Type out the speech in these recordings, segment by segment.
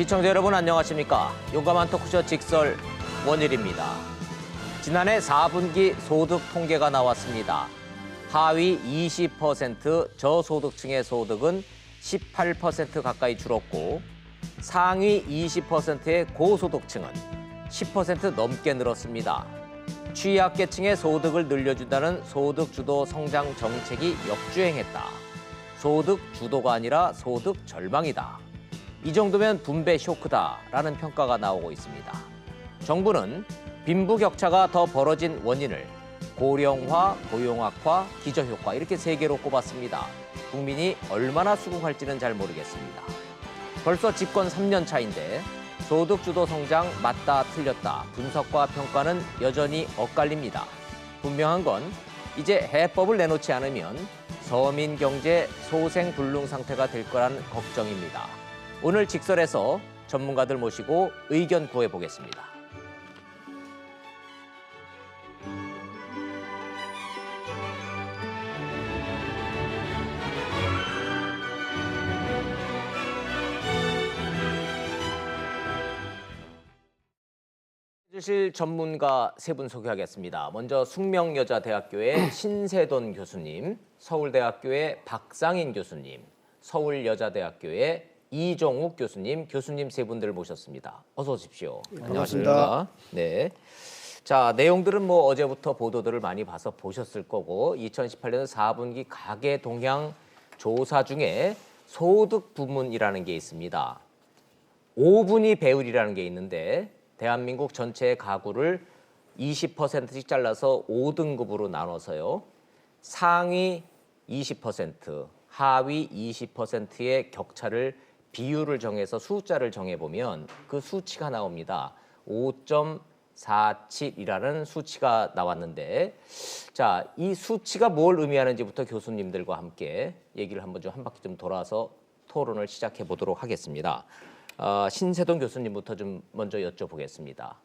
시청자 여러분 안녕하십니까? 용감한 토크쇼 직설 원일입니다. 지난해 4분기 소득 통계가 나왔습니다. 하위 20% 저소득층의 소득은 18% 가까이 줄었고 상위 20%의 고소득층은 10% 넘게 늘었습니다. 취약계층의 소득을 늘려준다는 소득주도 성장 정책이 역주행했다. 소득 주도가 아니라 소득 절망이다. 이 정도면 분배 쇼크다라는 평가가 나오고 있습니다. 정부는 빈부격차가 더 벌어진 원인을 고령화, 고용악화, 기저효과 이렇게 세 개로 꼽았습니다. 국민이 얼마나 수긍할지는 잘 모르겠습니다. 벌써 집권 3년 차인데 소득주도 성장 맞다 틀렸다 분석과 평가는 여전히 엇갈립니다. 분명한 건 이제 해법을 내놓지 않으면 서민 경제 소생불능 상태가 될 거라는 걱정입니다. 오늘 직설에서 전문가들 모시고 의견 구해보겠습니다. 해주실 전문가 세 분 소개하겠습니다. 먼저 숙명여자대학교의 신세돈 교수님, 서울대학교의 박상인 교수님, 서울여자대학교의 이종욱 교수님 세 분들 모셨습니다. 어서 오십시오. 반갑습니다. 네. 자, 내용들은 뭐 어제부터 보도들을 많이 봐서 보셨을 거고 2018년 4분기 가계 동향 조사 중에 소득 부문이라는 게 있습니다. 5분위 배율이라는 게 있는데 대한민국 전체 가구를 20%씩 잘라서 5등급으로 나눠서요. 상위 20%, 하위 20%의 격차를 비율을 정해서 숫자를 정해보면 그 수치가 나옵니다. 5.47이라는 수치가 나왔는데 자, 이 수치가 뭘 의미하는지부터 교수님들과 함께 얘기를 한번 좀 한 바퀴 좀 돌아서 토론을 시작해 보도록 하겠습니다. 신세돈 교수님부터 좀 먼저 여쭤보겠습니다.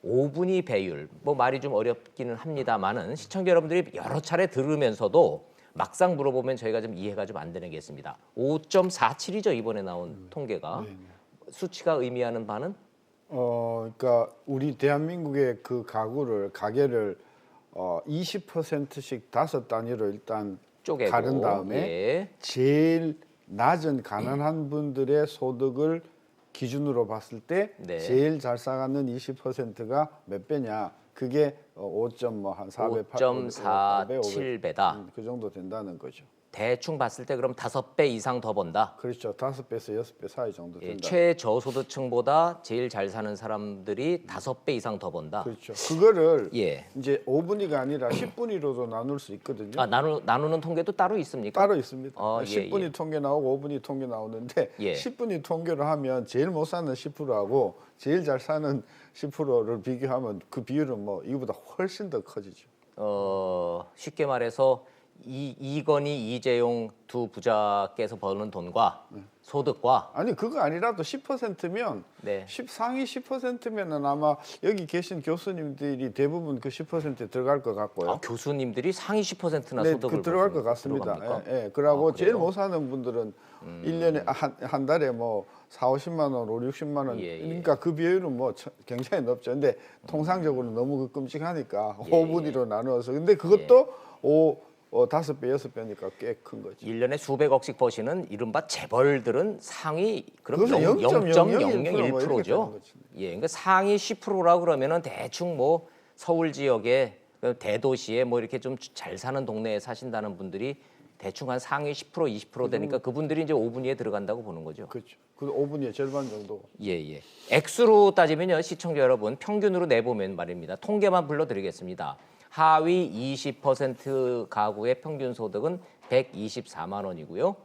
5분위 배율, 뭐 말이 좀 어렵기는 합니다만은 시청자 여러분들이 여러 차례 들으면서도 막상 물어보면 저희가 좀 이해가 좀 안 되는 게 있습니다. 5.47이죠 이번에 나온 통계가. 수치가 의미하는 바는? 그러니까 우리 대한민국의 그 가계를 20%씩 5단위로 일단 쪼개고, 가른 다음에 예. 제일 낮은 가난한 분들의 소득을 기준으로 봤을 때 네. 제일 잘 사가는 20%가 몇 배냐? 그게 5.47배다. 그 정도 된다는 거죠. 대충 봤을 때 그럼 5배 이상 더 번다. 그렇죠. 5배에서 6배 사이 정도 예, 된다. 최저소득층보다 제일 잘 사는 사람들이 5배 이상 더 번다. 그렇죠. 그거를 예. 이제 5분위가 아니라 10분위로도 나눌 수 있거든요. 나누는 통계도 따로 있습니까? 따로 있습니다. 예, 10분위 예. 통계 나오고 5분위 통계 나오는데 예. 10분위 통계로 하면 제일 못 사는 10%하고 제일 잘 사는 10%를 비교하면 그 비율은 뭐 이거보다 훨씬 더 커지죠. 쉽게 말해서 이건희, 이재용 두 부자께서 버는 돈과 소득과 아니 그거 아니라도 10%면 네. 상위 10%면은 아마 여기 계신 교수님들이 대부분 그 10%에 들어갈 것 같고요. 교수님들이 상위 10%나 네, 소득을 그 들어갈 것 같습니다. 들어갑니까? 예, 예. 그러고 제일 그래요? 못 사는 분들은 1년에 한 달에 뭐 4, 50만 원, 5, 60만 원. 예, 예. 그러니까 그 비율은 뭐 굉장히 높죠. 근데 통상적으로 너무 끔찍하니까 예, 5분위로 나누어서. 근데 그것도 5배, 6배니까 꽤 큰 거죠. 1년에 수백억씩 버시는 이른바 재벌들은 상위 그럼 그것은 0.001%죠. 뭐 이렇게 되는 거지. 예, 그러니까 상위 10%라 그러면은 대충 뭐 서울 지역에 대도시에 뭐 이렇게 좀 잘 사는 동네에 사신다는 분들이 대충 한 상위 10%, 20% 되니까 그분들이 이제 5분위에 들어간다고 보는 거죠. 그렇죠. 그 5분위의 절반 정도. 예, 예. 액수로 따지면요, 시청자 여러분 평균으로 내보면 말입니다. 통계만 불러드리겠습니다. 하위 20% 가구의 평균 소득은 124만 원이고요.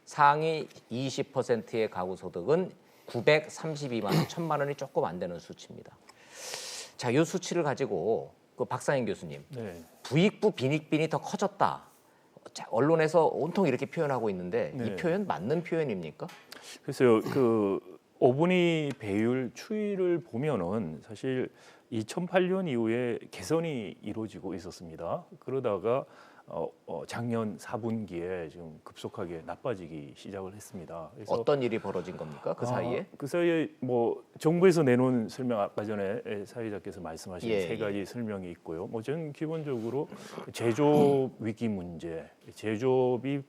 상위 20%의 가구 소득은 932만 원, 1000만 원이 조금 안 되는 수치입니다. 자, 이 수치를 가지고 그 박상인 교수님, 네. 부익부 빈익빈이 더 커졌다. 자, 언론에서 온통 이렇게 표현하고 있는데 이 네. 표현 맞는 표현입니까? 그래서 그 5분위 배율 추이를 보면은 사실 2008년 이후에 개선이 이루어지고 있었습니다. 그러다가 작년 4분기에 지금 급속하게 나빠지기 시작을 했습니다. 그래서 어떤 일이 벌어진 겁니까? 그 사이에? 그 사이에 뭐 정부에서 내놓은 설명 아까 전에 사회자께서 말씀하신 예, 세 가지 설명이 있고요. 뭐 저는 기본적으로 제조업 위기 문제, 제조업이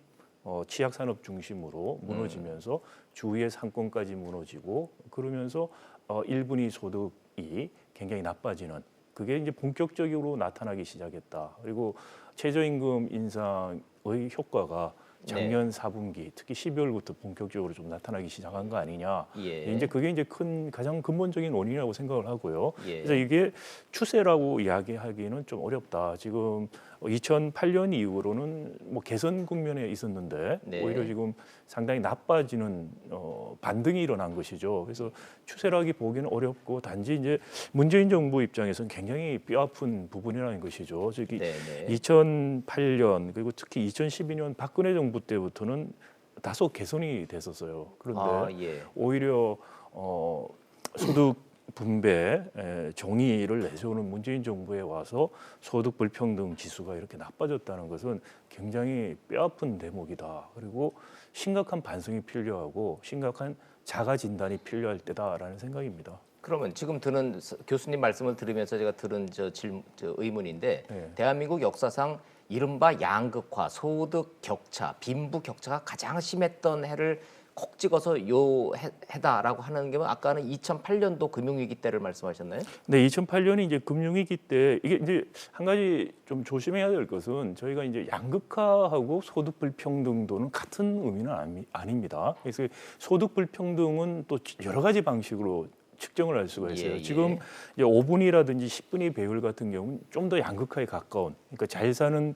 치약 산업 중심으로 무너지면서 주위의 상권까지 무너지고 그러면서 1분위 소득이 굉장히 나빠지는 그게 이제 본격적으로 나타나기 시작했다. 그리고 최저임금 인상의 효과가 작년 4분기 특히 12월부터 본격적으로 좀 나타나기 시작한 거 아니냐. 예. 이제 그게 이제 가장 근본적인 원인이라고 생각을 하고요. 예. 그래서 이게 추세라고 이야기하기는 좀 어렵다. 지금 2008년 이후로는 뭐 개선 국면에 있었는데 네. 오히려 지금 상당히 나빠지는 반등이 일어난 것이죠. 그래서 추세라기 보기는 어렵고 단지 이제 문재인 정부 입장에서는 굉장히 뼈아픈 부분이라는 것이죠. 저기 네네. 2008년 그리고 특히 2012년 박근혜 정부 때부터는 다소 개선이 됐었어요. 그런데 예. 오히려 소득 분배 정의를 내세우는 문재인 정부에 와서 소득 불평등 지수가 이렇게 나빠졌다는 것은 굉장히 뼈아픈 대목이다. 그리고 심각한 반성이 필요하고 심각한 자가 진단이 필요할 때다라는 생각입니다. 그러면 지금 드는 교수님 말씀을 들으면서 제가 들은 저 의문인데 네. 대한민국 역사상 이른바 양극화, 소득 격차, 빈부 격차가 가장 심했던 해를 콕 찍어서 요 해다라고 하는 게 아까는 2008년도 금융위기 때를 말씀하셨나요? 네, 2008년이 이제 금융위기 때 이게 이제 한 가지 좀 조심해야 될 것은 저희가 이제 양극화하고 소득 불평등도는 같은 의미는 아닙니다. 그래서 소득 불평등은 또 여러 가지 방식으로 측정을 할 수가 있어요. 예, 예. 지금 이제 5분위라든지 10분위 배율 같은 경우는 좀 더 양극화에 가까운, 그러니까 잘 사는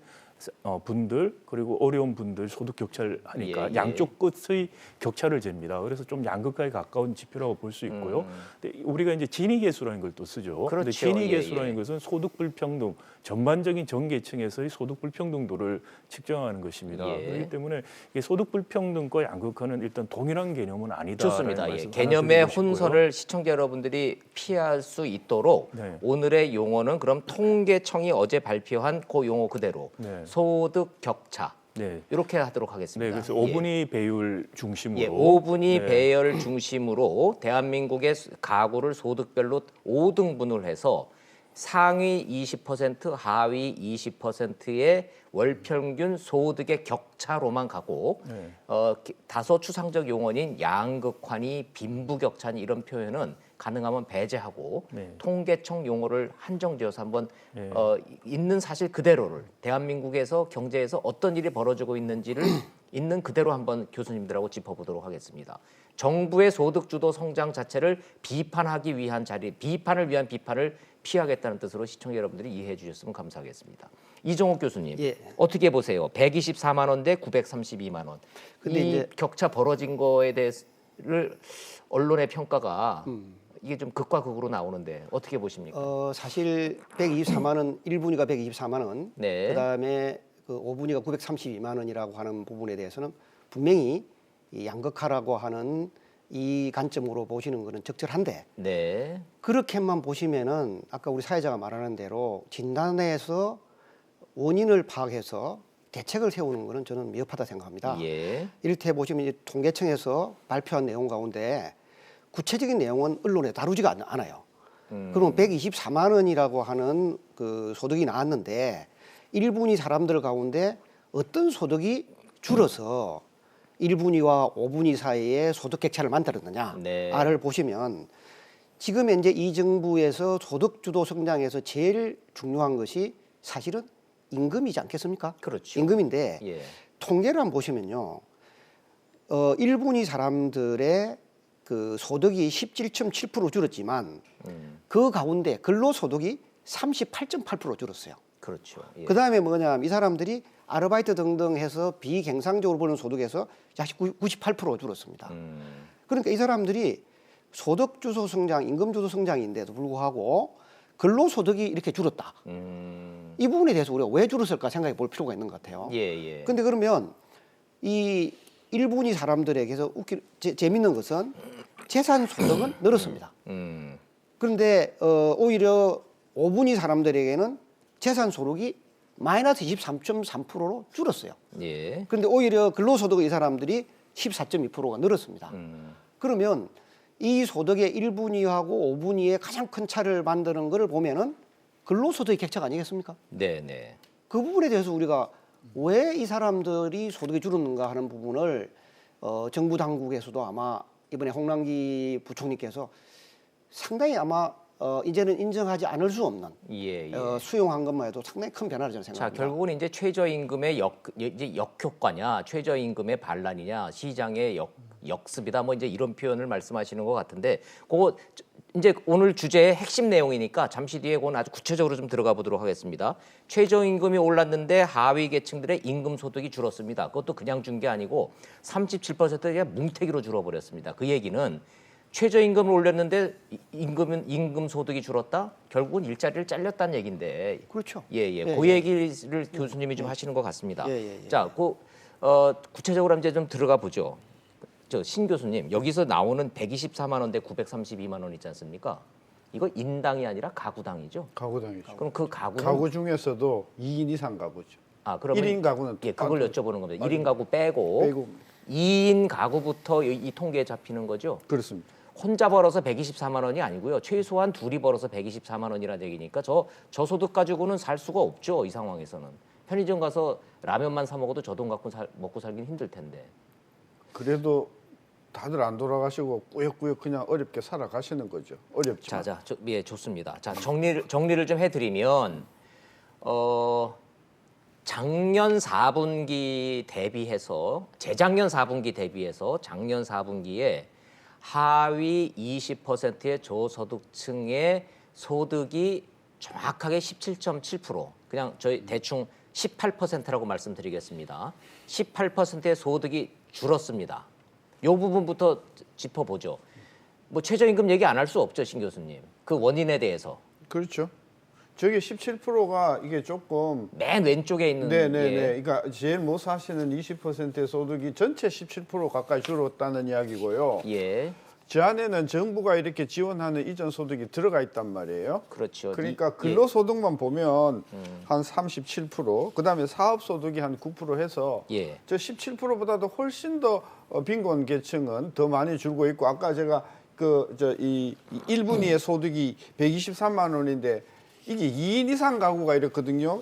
분들 그리고 어려운 분들 소득 격차를 하니까 예, 예. 양쪽 끝의 격차를 잽니다. 그래서 좀 양극화에 가까운 지표라고 볼 수 있고요. 근데 우리가 이제 지니계수라는 걸 또 쓰죠. 그렇죠. 근데 지니계수라는 예, 예. 것은 소득 불평등 전반적인 전 계층에서의 소득 불평등도를 측정하는 것입니다. 예. 그렇기 때문에 이 소득 불평등과 양극화는 일단 동일한 개념은 아니다. 좋습니다. 예. 개념의 혼선을 시청자 여러분들이 피할 수 있도록 네. 오늘의 용어는 그럼 통계청이 어제 발표한 그 용어 그대로 네. 소득 격차 네. 이렇게 하도록 하겠습니다. 네, 그래서 예. 5분위 배율 중심으로 예, 5분위 네. 배열 중심으로 대한민국의 가구를 소득별로 5등분을 해서 상위 20%, 하위 20%의 월평균 소득의 격차로만 가고 네. 다소 추상적 용어인 양극화니 빈부격차니 이런 표현은 가능하면 배제하고 네. 통계청 용어를 한정지어서 한번 네. 있는 사실 그대로를 대한민국에서 경제에서 어떤 일이 벌어지고 있는지를 있는 그대로 한번 교수님들하고 짚어보도록 하겠습니다. 정부의 소득주도 성장 자체를 비판하기 위한 자리, 비판을 위한 비판을 피하겠다는 뜻으로 시청자 여러분들이 이해해 주셨으면 감사하겠습니다. 이종욱 교수님, 예. 어떻게 보세요? 124만 원 대 932만 원. 근데 이 이제 격차 벌어진 거에 대해서를 언론의 평가가 이게 좀 극과 극으로 나오는데 어떻게 보십니까? 사실 124만 원, 1분위가 124만 원, 네. 그다음에 그 5분위가 932만 원이라고 하는 부분에 대해서는 분명히 이 양극화라고 하는 이 관점으로 보시는 것은 적절한데 네. 그렇게만 보시면은 아까 우리 사회자가 말하는 대로 진단에서 원인을 파악해서 대책을 세우는 것은 저는 미흡하다 생각합니다. 예. 이를테 보시면 이제 통계청에서 발표한 내용 가운데 구체적인 내용은 언론에 다루지가 않아요. 그러면 124만 원이라고 하는 그 소득이 나왔는데 1분위 사람들 가운데 어떤 소득이 줄어서 1분위와 5분위 사이에 소득 격차를 만들었느냐를 네. 보시면 지금 현재 이 정부에서 소득 주도 성장에서 제일 중요한 것이 사실은 임금이지 않겠습니까? 그렇죠. 임금인데 예. 통계를 한번 보시면요. 1분위 사람들의 그 소득이 17.7% 줄었지만 그 가운데 근로소득이 38.8% 줄었어요. 그렇죠. 예. 그 다음에 뭐냐면 이 사람들이 아르바이트 등등 해서 비경상적으로 버는 소득에서 약 98% 줄었습니다. 그러니까 이 사람들이 소득 주도 성장, 임금 주도 성장인데도 불구하고 근로소득이 이렇게 줄었다. 이 부분에 대해서 우리가 왜 줄었을까 생각해 볼 필요가 있는 것 같아요. 예, 예. 근데 그러면 이 1분위 사람들에게서 재밌는 것은 재산 소득은 늘었습니다. 그런데 오히려 5분위 사람들에게는 재산 소득이 마이너스 23.3%로 줄었어요. 예. 그런데 오히려 근로소득의 이 사람들이 14.2%가 늘었습니다. 그러면 이 소득의 1분위하고 5분위의 가장 큰 차를 만드는 것을 보면은 근로소득의 격차가 아니겠습니까? 네, 네. 그 부분에 대해서 우리가 왜 이 사람들이 소득이 줄었는가 하는 부분을 정부 당국에서도 아마 이번에 홍남기 부총리께서 상당히 아마 이제는 인정하지 않을 수 없는 예, 예. 수용한 것만 해도 상당히 큰 변화를 저는 자, 생각합니다. 결국은 이제 최저임금의 이제 역효과냐, 최저임금의 반란이냐, 시장의 역습이다, 뭐 이제 이런 표현을 말씀하시는 것 같은데, 그거 이제 오늘 주제의 핵심 내용이니까 잠시 뒤에 그건 아주 구체적으로 좀 들어가 보도록 하겠습니다. 최저임금이 올랐는데 하위 계층들의 임금 소득이 줄었습니다. 그것도 그냥 준 게 아니고 37%가 뭉태기로 줄어버렸습니다. 그 얘기는 최저임금을 올렸는데 임금 소득이 줄었다? 결국은 일자리를 잘렸다는 얘기인데. 그렇죠. 예, 예. 예, 그 예. 얘기를 교수님이 좀 하시는 것 같습니다. 예, 예, 예. 자, 구체적으로 이제 좀 들어가 보죠. 저 신 교수님, 여기서 나오는 124만 원 대 932만 원 있지 않습니까? 이거 인당이 아니라 가구당이죠. 가구당이죠. 그럼 그 가구는 가구 중에서도 2인 이상 가구죠. 그러면 1인 가구는 예, 그걸 똑같아요. 여쭤보는 겁니다. 맞아요. 1인 가구 빼고 빼고 2인 가구부터 이 통계에 잡히는 거죠. 그렇습니다. 혼자 벌어서 124만 원이 아니고요. 최소한 둘이 벌어서 124만 원이라는 얘기니까 저 소득 가지고는 살 수가 없죠. 이 상황에서는. 편의점 가서 라면만 사 먹어도 저 돈 갖고 먹고 살긴 힘들 텐데. 그래도 다들 안 돌아가시고 꾸역꾸역 그냥 어렵게 살아가시는 거죠. 어렵지만. 예, 좋습니다. 자, 정리를 좀 해드리면 작년 4분기 대비해서 재작년 4분기 대비해서 작년 4분기에 하위 20%의 저소득층의 소득이 정확하게 17.7%, 그냥 저희 대충 18%라고 말씀드리겠습니다. 18%의 소득이 줄었습니다. 이 부분부터 짚어보죠. 뭐 최저임금 얘기 안 할 수 없죠, 신 교수님. 그 원인에 대해서. 그렇죠. 저게 17%가 이게 조금 맨 왼쪽에 있는 네네네. 그러니까 제일 못 사시는 20%의 소득이 전체 17% 가까이 줄었다는 이야기고요. 예, 저 안에는 정부가 이렇게 지원하는 이전 소득이 들어가 있단 말이에요. 그렇죠. 그러니까 근로소득만 보면 한 37%, 그다음에 사업소득이 한 9% 해서 예. 저 17%보다도 훨씬 더 빈곤 계층은 더 많이 줄고 있고, 아까 제가 이 1분위의 소득이 123만 원인데 이게 2인 이상 가구가 이렇거든요.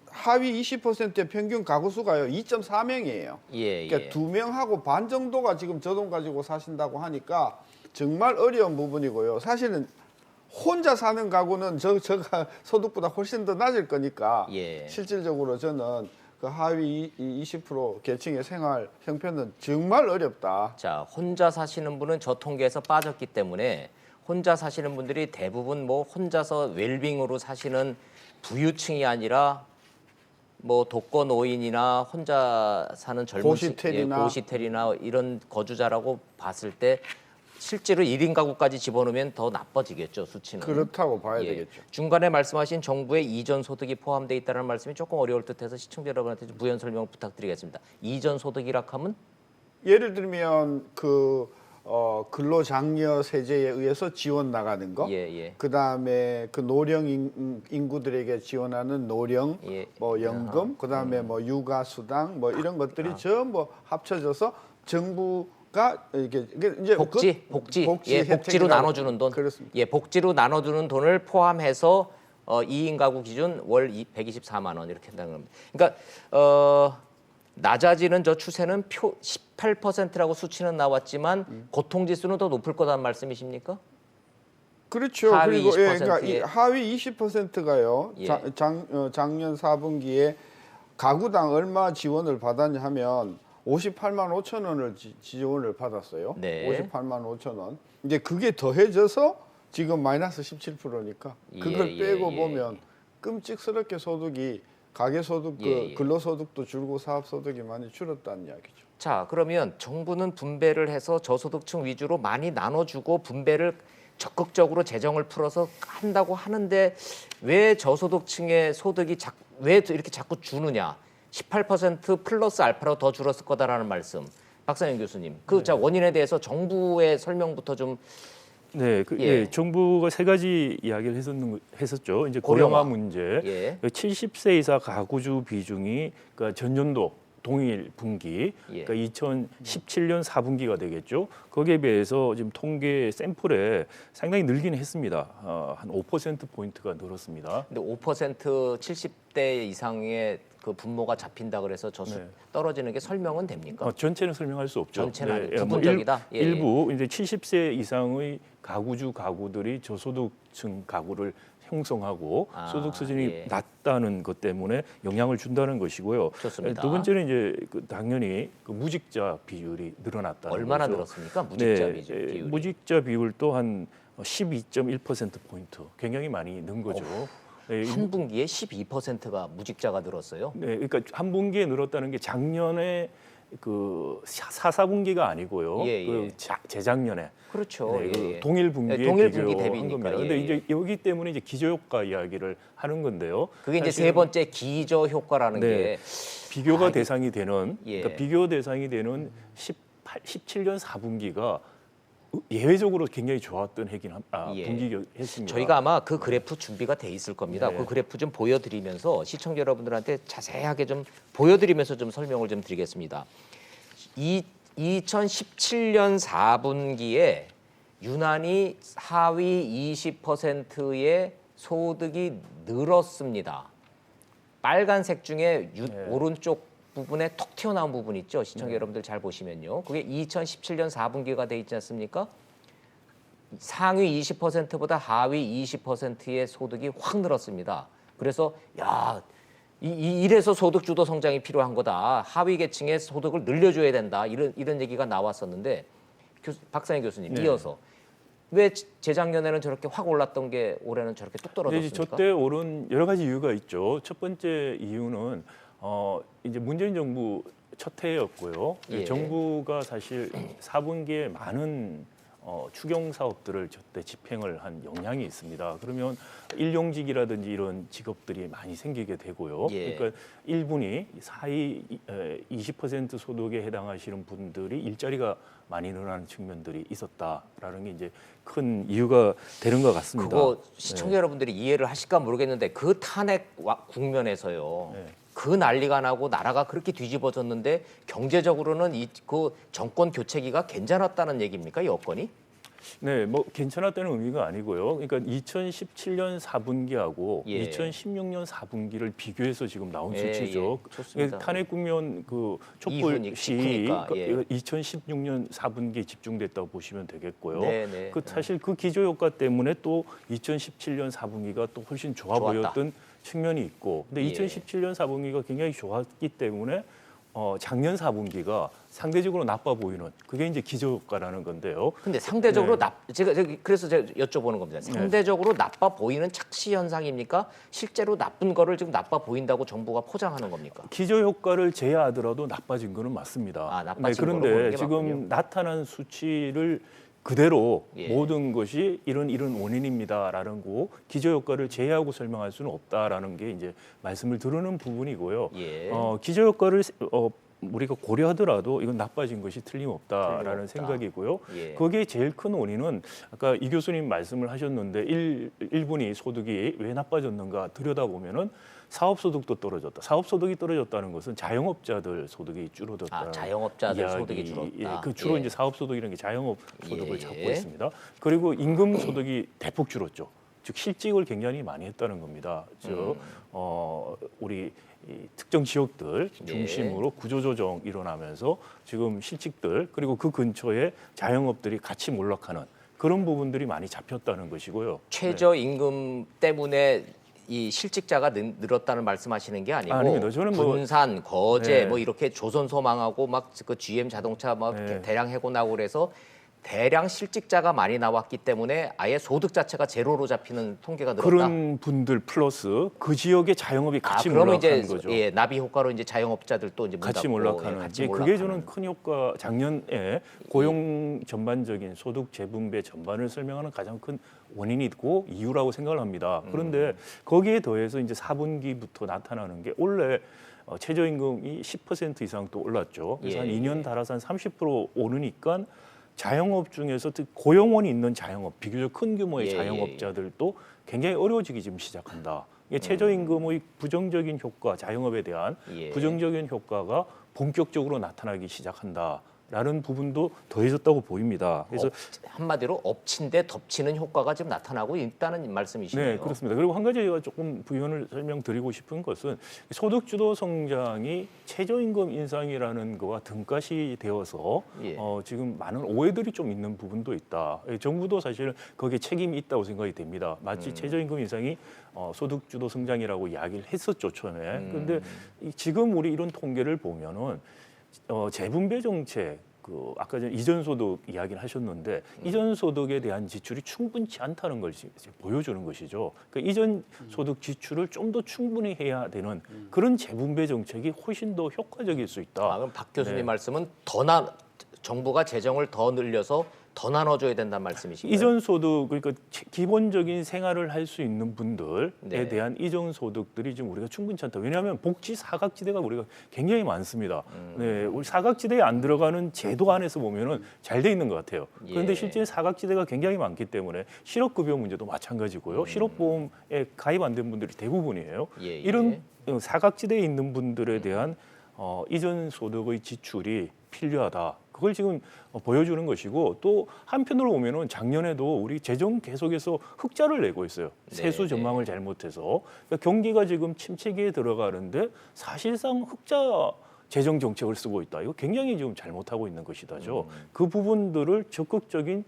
하위 20%의 평균 가구 수가요 2.4명이에요. 예, 그러니까 2명하고 반 정도가 지금 저 돈 가지고 사신다고 하니까 정말 어려운 부분이고요. 사실은 혼자 사는 가구는 저가 소득보다 훨씬 더 낮을 거니까 예. 실질적으로 저는 그 하위 20% 계층의 생활 형편은 정말 어렵다. 자, 혼자 사시는 분은 저 통계에서 빠졌기 때문에 혼자 사시는 분들이 대부분 뭐 혼자서 웰빙으로 사시는 부유층이 아니라 뭐 독거노인이나 혼자 사는 젊은 고시텔이나 이런 거주자라고 봤을 때 실제로 1인 가구까지 집어넣으면 더 나빠지겠죠, 수치는. 그렇다고 봐야 예. 되겠죠. 중간에 말씀하신 정부의 이전 소득이 포함되어 있다는 말씀이 조금 어려울 듯해서 시청자 여러분한테 좀 부연 설명 부탁드리겠습니다. 이전 소득이라 하면 예를 들면 근로장려 세제에 의해서 지원 나가는 거, 예, 예. 그다음에 그 노령 인구들에게 지원하는 노령, 예. 뭐 연금, 그다음에 뭐 육아 수당, 뭐 이런 것들이 전부 합쳐져서 정부가 이게 이제 복지로 혜택이라고. 나눠주는 돈. 그렇습니다. 예, 복지로 나눠주는 돈을 포함해서 2인 가구 기준 월 124만 원 이렇게 한다는 겁니다. 그러니까 낮아지는 저 추세는 18%라고 수치는 나왔지만 고통지수는 더 높을 거다는 말씀이십니까? 그렇죠. 하위 그리고 20%의 그러니까 이 하위 20%가요. 예. 작년 4분기에 가구당 얼마 지원을 받았냐 하면 58만 5천 원을 지원을 받았어요. 네. 58만 5천 원. 이제 그게 더해져서 지금 마이너스 17%니까 그걸 빼고 보면 끔찍스럽게 소득이 가계소득, 근로소득도 줄고 사업소득이 많이 줄었다는 이야기죠. 자, 그러면 정부는 분배를 해서 저소득층 위주로 많이 나눠주고 분배를 적극적으로 재정을 풀어서 한다고 하는데 왜 저소득층의 소득이 왜 이렇게 자꾸 주느냐? 18% 플러스 알파로 더 줄었을 거다라는 말씀. 박상현 교수님, 자 원인에 대해서 정부의 설명부터 좀 네, 예. 정부가 세 가지 이야기를 했었죠. 이제 고령화. 고령화 문제, 예. 70세 이상 가구주 비중이 그러니까 전년도 동일 분기, 예. 그러니까 2017년 4분기가 되겠죠. 거기에 비해서 지금 통계 샘플에 상당히 늘긴 했습니다. 한 5%포인트가 늘었습니다. 근데 5% 70대 이상의 그 분모가 잡힌다 그래서 저수 네. 떨어지는 게 설명은 됩니까? 전체는 설명할 수 없죠. 전체는 아니고 뭐 부분적이다? 예, 예. 일부 이제 70세 이상의 가구들이 저소득층 가구를 형성하고 아, 소득 수준이 예. 낮다는 것 때문에 영향을 준다는 것이고요. 좋습니다. 두 번째는 이제 당연히 그 무직자 비율이 늘어났다는 얼마나 거죠. 늘었습니까? 무직자 네, 비율이. 무직자 비율 또한 12.1%포인트 굉장히 많이 는 거죠. 네, 한 분기에 12%가 무직자가 늘었어요. 네, 그러니까 한 분기에 늘었다는 게 작년에 그 4분기가 아니고요. 예, 예. 그 재작년에 그렇죠. 네, 예, 그 예. 동일 분기에 네, 동일 분기 비교한 대비니까, 겁니다. 예, 근데 예. 이제 여기 때문에 이제 기저효과 이야기를 하는 건데요. 그게 이제 사실은 세 번째 기저 효과라는 네. 게 비교가 대상이 되는 예. 그러니까 비교 대상이 되는 17년 4분기가 예외적으로 굉장히 좋았던 예. 분기였습니다. 저희가 아마 그 그래프 준비가 돼 있을 겁니다. 네. 그 그래프 좀 보여드리면서 시청자 여러분들한테 자세하게 좀 보여드리면서 좀 설명을 좀 드리겠습니다. 2017년 4분기에 유난히 하위 20%의 소득이 늘었습니다. 빨간색 중에 네. 오른쪽 부분에 톡 튀어나온 부분 있죠. 시청자 여러분들 잘 보시면요. 그게 2017년 4분기가 돼 있지 않습니까? 상위 20%보다 하위 20%의 소득이 확 늘었습니다. 그래서 야, 이래서 소득 주도 성장이 필요한 거다. 하위 계층의 소득을 늘려줘야 된다. 이런 얘기가 나왔었는데 박상희 교수님 네. 이어서 왜 재작년에는 저렇게 확 올랐던 게 올해는 저렇게 뚝 떨어졌습니까? 저때 오른 여러 가지 이유가 있죠. 첫 번째 이유는 이제 문재인 정부 첫 해였고요. 예. 정부가 사실 4분기에 많은 추경 사업들을 저때 집행을 한 영향이 있습니다. 그러면 일용직이라든지 이런 직업들이 많이 생기게 되고요. 예. 그러니까 일분이 사이 20% 소득에 해당하시는 분들이 일자리가 많이 늘어나는 측면들이 있었다라는 게 이제 큰 이유가 되는 것 같습니다. 그거 시청자 여러분들이 이해를 하실까 모르겠는데 그 탄핵 국면에서요. 네. 그 난리가 나고 나라가 그렇게 뒤집어졌는데 경제적으로는 그 정권 교체기가 괜찮았다는 얘기입니까? 여건이? 네, 뭐 괜찮았다는 의미가 아니고요. 그러니까 2017년 4분기하고 예. 2016년 4분기를 비교해서 지금 나온 예, 수치죠. 예, 좋습니다. 탄핵 국면 그 이후니, 촛불 직후니까, 시 예. 2016년 4분기에 집중됐다고 보시면 되겠고요. 네, 네. 사실 그 기저 효과 때문에 또 2017년 4분기가 또 훨씬 좋아 좋았다. 보였던 측면이 있고, 근데 예. 2017년 4분기가 굉장히 좋았기 때문에 작년 4분기가 상대적으로 나빠 보이는 그게 이제 기저 효과라는 건데요. 근데 상대적으로 네. 제가 그래서 제가 여쭤보는 겁니다. 상대적으로 나빠 보이는 착시 현상입니까? 실제로 나쁜 거를 지금 나빠 보인다고 정부가 포장하는 겁니까? 기저 효과를 제외하더라도 나빠진 거는 맞습니다. 아, 나빠진 거로 보는 그런데 게 지금 맞군요. 나타난 수치를 그대로 예. 모든 것이 이런 원인입니다라는 거 기저 효과를 제외하고 설명할 수는 없다라는 게 이제 말씀을 드리는 부분이고요. 예. 기저 효과를 우리가 고려하더라도 이건 나빠진 것이 틀림없다라는 틀림없다. 생각이고요. 예. 거기에 제일 큰 원인은 아까 이 교수님 말씀을 하셨는데 일분이 소득이 왜 나빠졌는가 들여다보면은 사업소득도 떨어졌다. 사업소득이 떨어졌다는 것은 자영업자들 소득이 줄어들었다. 아, 자영업자들 소득이 줄었다. 예, 그 주로 예. 이제 사업소득이라는 게 자영업 소득을 예. 잡고 있습니다. 그리고 임금 소득이 대폭 줄었죠. 즉 실직을 굉장히 많이 했다는 겁니다. 즉 우리 이 특정 지역들 중심으로 구조조정 일어나면서 지금 실직들 그리고 그 근처에 자영업들이 같이 몰락하는 그런 부분들이 많이 잡혔다는 것이고요. 최저임금 때문에 이 실직자가 늘었다는 말씀하시는 게 아니고 아닙니다. 저는 뭐- 군산, 거제 네. 뭐 이렇게 조선소망하고 막 그 GM 자동차 막 네. 대량 해고 나고 그래서 대량 실직자가 많이 나왔기 때문에 아예 소득 자체가 제로로 잡히는 통계가 늘었다. 그런 분들 플러스 그 지역의 자영업이 같이 그러면 몰락하는 이제 거죠. 예, 나비 효과로 이제 자영업자들도 이제 문 같이 닫고, 몰락하는. 예, 같이 그게 몰락하는. 저는 큰 효과 작년에 고용 전반적인 소득 재분배 전반을 설명하는 가장 큰 원인이고 이유라고 생각을 합니다. 그런데 거기에 더해서 이제 4분기부터 나타나는 게 원래 최저임금이 10% 이상 또 올랐죠. 그래서 예, 한 2년 달아서 한 30% 오르니까 자영업 중에서 특히 고용원이 있는 자영업, 비교적 큰 규모의 예, 자영업자들도 굉장히 어려워지기 지금 시작한다. 이게 최저임금의 부정적인 효과, 자영업에 대한 예. 부정적인 효과가 본격적으로 나타나기 시작한다라는 부분도 더해졌다고 보입니다. 그래서 한마디로 엎친 데 덮치는 효과가 지금 나타나고 있다는 말씀이시네요. 네, 그렇습니다. 그리고 한 가지 제가 조금 부연을 설명드리고 싶은 것은 소득주도 성장이 최저임금 인상이라는 거와 등가시 되어서 예. 지금 많은 오해들이 좀 있는 부분도 있다. 정부도 사실은 거기에 책임이 있다고 생각이 됩니다. 마치 최저임금 인상이 소득주도 성장이라고 이야기를 했었죠, 처음에. 그런데 지금 우리 이런 통계를 보면은 재분배 정책, 아까 전에 이전 소득 이야기를 하셨는데 이전 소득에 대한 지출이 충분치 않다는 걸 지금 보여주는 것이죠. 그러니까 이전 소득 지출을 좀 더 충분히 해야 되는 그런 재분배 정책이 훨씬 더 효과적일 수 있다. 그럼 박 교수님 네. 말씀은 정부가 재정을 더 늘려서 더 나눠줘야 된다는 말씀이신가요? 이전 소득 그러니까 기본적인 생활을 할 수 있는 분들에 네. 대한 이전 소득들이 지금 우리가 충분치 않다. 왜냐하면 복지 사각지대가 우리가 굉장히 많습니다. 네, 우리 사각지대에 안 들어가는 제도 안에서 보면은 잘 돼 있는 것 같아요. 그런데 예. 실제 사각지대가 굉장히 많기 때문에 실업급여 문제도 마찬가지고요. 실업보험에 가입 안 된 분들이 대부분이에요. 예, 예. 이런 사각지대에 있는 분들에 대한 이전 소득의 지출이 필요하다. 그걸 지금 보여주는 것이고 또 한편으로 보면은 작년에도 우리 재정 계속해서 흑자를 내고 있어요. 세수 전망을 잘못해서 그러니까 경기가 지금 침체기에 들어가는데 사실상 흑자 재정 정책을 쓰고 있다. 이거 굉장히 지금 잘못하고 있는 것이다죠. 그 부분들을 적극적인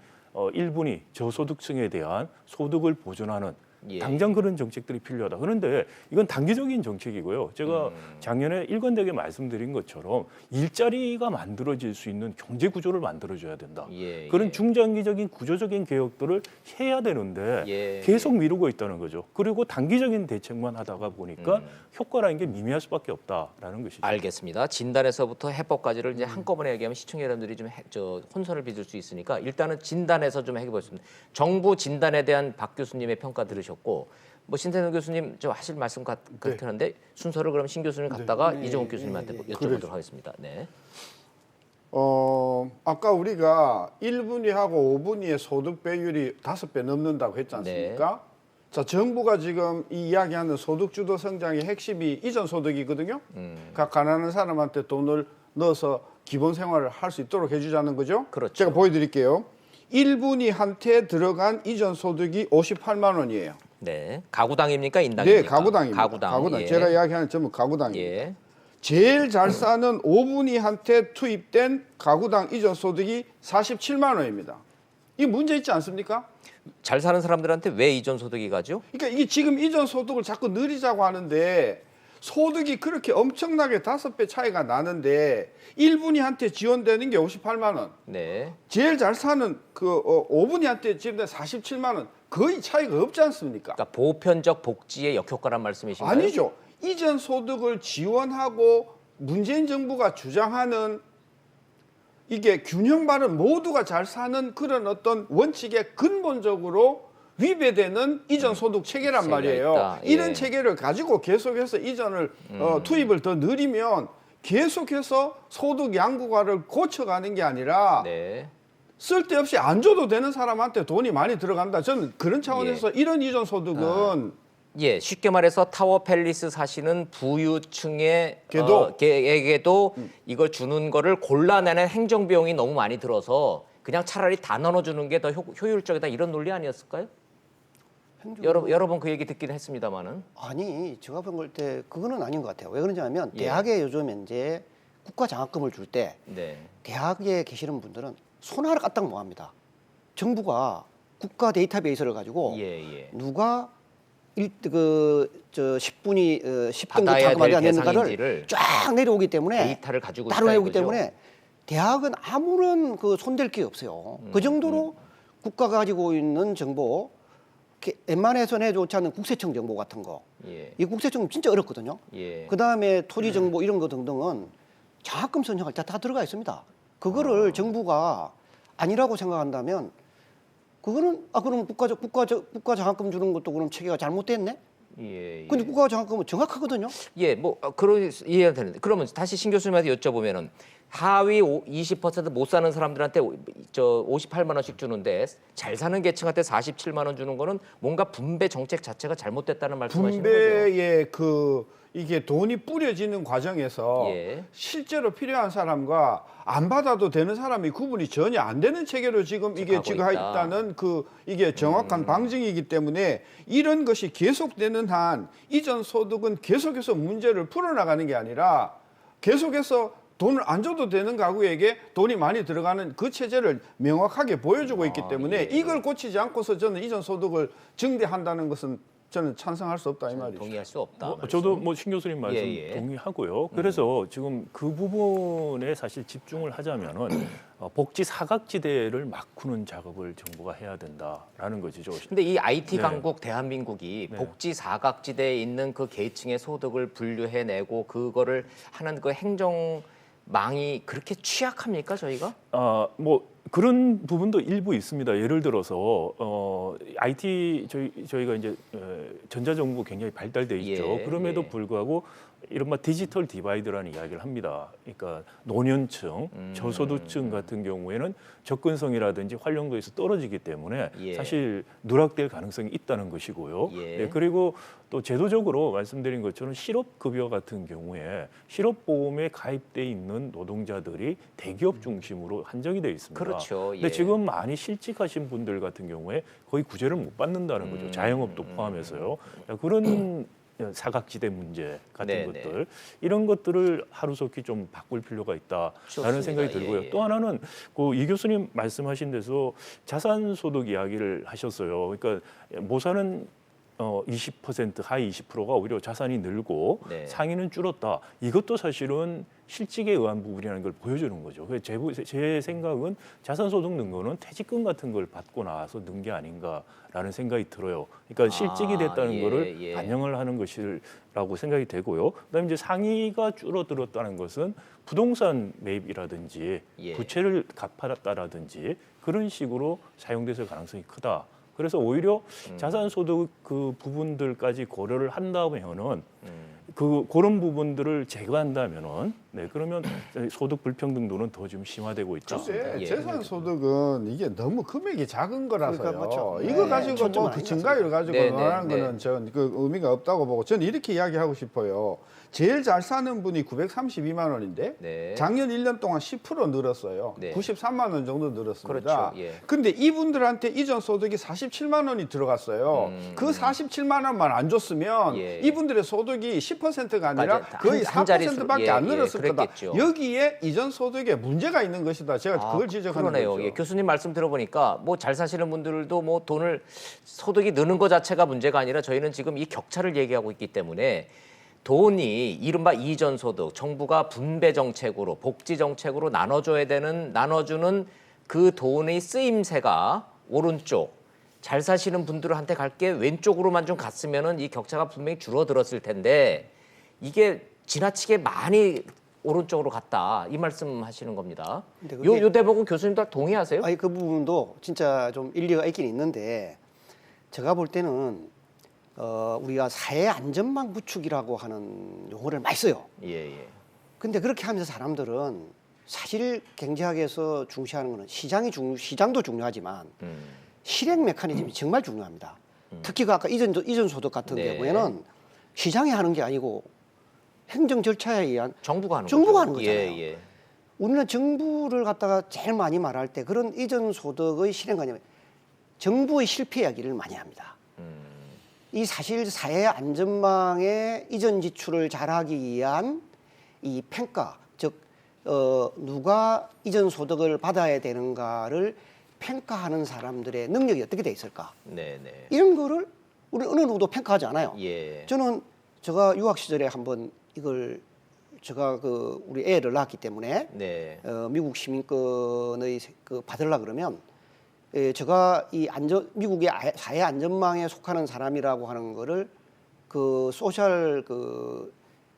일분위 저소득층에 대한 소득을 보존하는 예. 당장 그런 정책들이 필요하다. 그런데 이건 단기적인 정책이고요. 제가 작년에 일관되게 말씀드린 것처럼 일자리가 만들어질 수 있는 경제 구조를 만들어줘야 된다. 예, 그런 예. 중장기적인 구조적인 개혁들을 해야 되는데 예, 계속 미루고 있다는 거죠. 그리고 단기적인 대책만 하다가 보니까 효과라는 게 미미할 수밖에 없다라는 것이죠. 알겠습니다. 진단에서부터 해법까지를 이제 한꺼번에 얘기하면 시청자 여러분들이 좀 혼선을 빚을 수 있으니까 일단은 진단에서 좀 해보겠습니다. 정부 진단에 대한 박 교수님의 평가 들으셨고 뭐 신태근 교수님 저 하실 말씀 그렇긴 한데 순서를 그럼 신 교수님 갔다가 이종욱 교수님한테 여쭤보도록 그렇죠. 하겠습니다. 네. 아까 우리가 1분위하고 5분위의 소득 배율이 5배 넘는다고 했지 않습니까? 자, 정부가 지금 이 이야기하는 소득주도 성장의 핵심이 이전 소득이거든요. 각 가난한 사람한테 돈을 넣어서 기본 생활을 할 수 있도록 해주자는 거죠. 그렇죠. 제가 보여드릴게요. 1분위한테 들어간 이전 소득이 58만 원이에요. 네. 가구당입니까? 인당입니까? 네, 가구당입니다. 가구당. 예. 제가 이야기하는 전부 가구당입니다. 예. 제일 잘 사는 5분위한테 투입된 가구당 이전 소득이 47만 원입니다. 이게 문제 있지 않습니까? 잘 사는 사람들한테 왜 이전 소득이 가죠? 그러니까 이게 지금 이전 소득을 자꾸 늘리자고 하는데 소득이 그렇게 엄청나게 5배 차이가 나는데 1분위한테 지원되는 게 58만 원. 네. 제일 잘 사는 그 5분위한테 지원된 47만 원. 거의 차이가 없지 않습니까? 그러니까 보편적 복지의 역효과란 말씀이신가요? 아니죠. 이전 소득을 지원하고 문재인 정부가 주장하는 이게 균형 바른 모두가 잘 사는 그런 어떤 원칙에 근본적으로 위배되는 이전 소득 체계란 체계가 말이에요. 있다. 예. 이런 체계를 가지고 계속해서 이전을 투입을 더 늘리면 계속해서 소득 양극화를 고쳐가는 게 아니라 네. 쓸데없이 안 줘도 되는 사람한테 돈이 많이 들어간다. 저는 그런 차원에서 이런 이전 소득은 예, 쉽게 말해서 타워 팰리스 사시는 부유층의 걔도? 에게도 이걸 주는 거를 골라내는 행정 비용이 너무 많이 들어서 그냥 차라리 다 나눠주는 게 더 효율적이다 이런 논리 아니었을까요? 여러 번 그 얘기 듣긴 했습니다만은. 아니 제가 본 때 그거는 아닌 것 같아요. 왜 그런지 하면 예. 대학에 요즘 이제 국가 장학금을 줄 때 네. 대학에 계시는 분들은 손 하나 까딱 못 합니다. 정부가 국가 데이터베이스를 가지고 예. 누가 10분이 10등급 받아야 자금 안 될 됐는가를 대상인지를 쫙 내려오기 때문에 데이터를 가지고 따로 있다 내오기 이거죠? 때문에 대학은 아무런 그 손댈 게 없어요. 그 정도로 국가가 가지고 있는 정보, 웬만해서 내놓지 않는 국세청 정보 같은 거, 예. 이 국세청 진짜 어렵거든요. 예. 그 다음에 토지 정보 이런 거 등등은 장학금 선정할 때 다 들어가 있습니다. 그거를 정부가 아니라고 생각한다면 그거는 그럼 국가 장학금 주는 것도 그럼 체계가 잘못됐네? 예. 근데 국가 장학금은 정확하거든요. 예, 뭐 그런 이해가 되는데 그러면 다시 신 교수님한테 여쭤보면은 하위 20%못 사는 사람들한테 저 58만 원씩 주는데 잘 사는 계층한테 47만 원 주는 거는 뭔가 분배 정책 자체가 잘못됐다는 말씀하시는 거죠? 분배의 이게 돈이 뿌려지는 과정에서 예. 실제로 필요한 사람과 안 받아도 되는 사람이 구분이 전혀 안 되는 체계로 지금 이게 가고 지금 있다. 있다는 이게 정확한 방증이기 때문에 이런 것이 계속되는 한 이전 소득은 계속해서 문제를 풀어나가는 게 아니라 계속해서 돈을 안 줘도 되는 가구에게 돈이 많이 들어가는 그 체제를 명확하게 보여주고 있기 때문에 예. 이걸 고치지 않고서 저는 이전 소득을 증대한다는 것은 저는 찬성할 수 없다 이 말이죠. 동의할 수 없다. 저도 뭐 신 교수님 말씀 예, 예. 동의하고요. 그래서 지금 그 부분에 사실 집중을 하자면은 복지 사각지대를 막꾸는 작업을 정부가 해야 된다라는 것이죠. 근데 이 IT 네. 강국 대한민국이 네. 복지 사각지대에 있는 그 계층의 소득을 분류해내고 그거를 하는 그 행정망이 그렇게 취약합니까 저희가? 뭐 그런 부분도 일부 있습니다. 예를 들어서 IT 저희가 이제 전자정부 굉장히 발달돼 있죠. 예, 그럼에도 예. 불구하고 이른바 디지털 디바이드라는 이야기를 합니다. 그러니까 노년층, 저소득층 같은 경우에는 접근성이라든지 활용도에서 떨어지기 때문에 예. 사실 누락될 가능성이 있다는 것이고요. 예. 네, 그리고 또 제도적으로 말씀드린 것처럼 실업급여 같은 경우에 실업보험에 가입돼 있는 노동자들이 대기업 중심으로 한정이 돼 있습니다. 그렇죠. 근데 예. 지금 많이 실직하신 분들 같은 경우에 거의 구제를 못 받는다는 거죠. 자영업도 포함해서요. 그런 사각지대 문제 같은 네네. 것들 이런 것들을 하루속히 좀 바꿀 필요가 있다라는 좋습니다. 생각이 들고요. 예, 예. 또 하나는 그 이 교수님 말씀하신 데서 자산소득 이야기를 하셨어요. 그러니까 모사는 20% 하위 20%가 오히려 자산이 늘고 네. 상위는 줄었다. 이것도 사실은 실직에 의한 부분이라는 걸 보여주는 거죠. 그래서 제 생각은 자산소득 는 거는 퇴직금 같은 걸 받고 나와서 는 게 아닌가라는 생각이 들어요. 그러니까 실직이 됐다는 예, 거를 예. 반영을 하는 것이라고 생각이 되고요. 그다음에 이제 상위가 줄어들었다는 것은 부동산 매입이라든지 예. 부채를 갚았다라든지 그런 식으로 사용됐을 가능성이 크다. 그래서 오히려 자산소득 그 부분들까지 고려를 한다면은 그런 부분들을 제거한다면은 네 그러면 소득 불평등도는 더 좀 심화되고 있다. 근데 예. 재산 소득은 이게 너무 금액이 작은 거라서요. 그러니까 맞죠. 이거 네. 가지고 초점 뭐그 많이 증가율 가지고 네, 네, 말하는 네. 거는 전 그 의미가 없다고 보고 저는 이렇게 이야기하고 싶어요. 제일 잘 사는 분이 932만 원인데 네. 작년 1년 동안 10% 늘었어요. 네. 93만 원 정도 늘었습니다. 그렇죠. 예. 근데 이분들한테 이전 소득이 47만 원이 들어갔어요. 그 47만 원만 안 줬으면 예. 이분들의 소득이 10%가 아니라 맞아요. 거의 한 자릿수. 4%밖에 예, 안 예, 늘었을 거다. 그랬겠죠. 여기에 이전 소득에 문제가 있는 것이다. 제가 그걸 지적하는 그러네요. 거죠. 예, 교수님 말씀 들어보니까 뭐 잘 사시는 분들도 뭐 돈을 소득이 느는 것 자체가 문제가 아니라 저희는 지금 이 격차를 얘기하고 있기 때문에 돈이 이른바 이전 소득 정부가 분배 정책으로 복지 정책으로 나눠주는 그 돈의 쓰임새가 오른쪽 잘 사시는 분들한테 갈 게 왼쪽으로만 좀 갔으면은 이 격차가 분명히 줄어들었을 텐데 이게 지나치게 많이 오른쪽으로 갔다 이 말씀하시는 겁니다. 근데 그게- 요 대목은 교수님도 동의하세요? 아니 그 부분도 진짜 좀 일리가 있긴 있는데 제가 볼 때는 우리가 사회 안전망 구축이라고 하는 용어를 많이 써요. 예, 예. 근데 그렇게 하면서 사람들은 사실 경제학에서 중시하는 거는 시장도 중요하지만 실행 메커니즘이 정말 중요합니다. 특히 그 아까 이전 소득 같은 네. 경우에는 시장이 하는 게 아니고 행정 절차에 의한 정부가 하는 정부가 거죠. 하는 거잖아요. 예, 예. 우리는 정부를 갖다가 제일 많이 말할 때 그런 이전 소득의 실행관념 정부의 실패 이야기를 많이 합니다. 이 사실 사회 안전망의 이전 지출을 잘하기 위한 이 평가, 즉 누가 이전 소득을 받아야 되는가를 평가하는 사람들의 능력이 어떻게 돼 있을까? 네, 네. 이런 거를 우리 어느 누구도 평가하지 않아요. 예. 저는 제가 유학 시절에 한번 이걸 제가 우리 애를 낳았기 때문에 네. 미국 시민권의 받으려 그러면 제가 미국의 사회 안전망에 속하는 사람이라고 하는 거를 그 소셜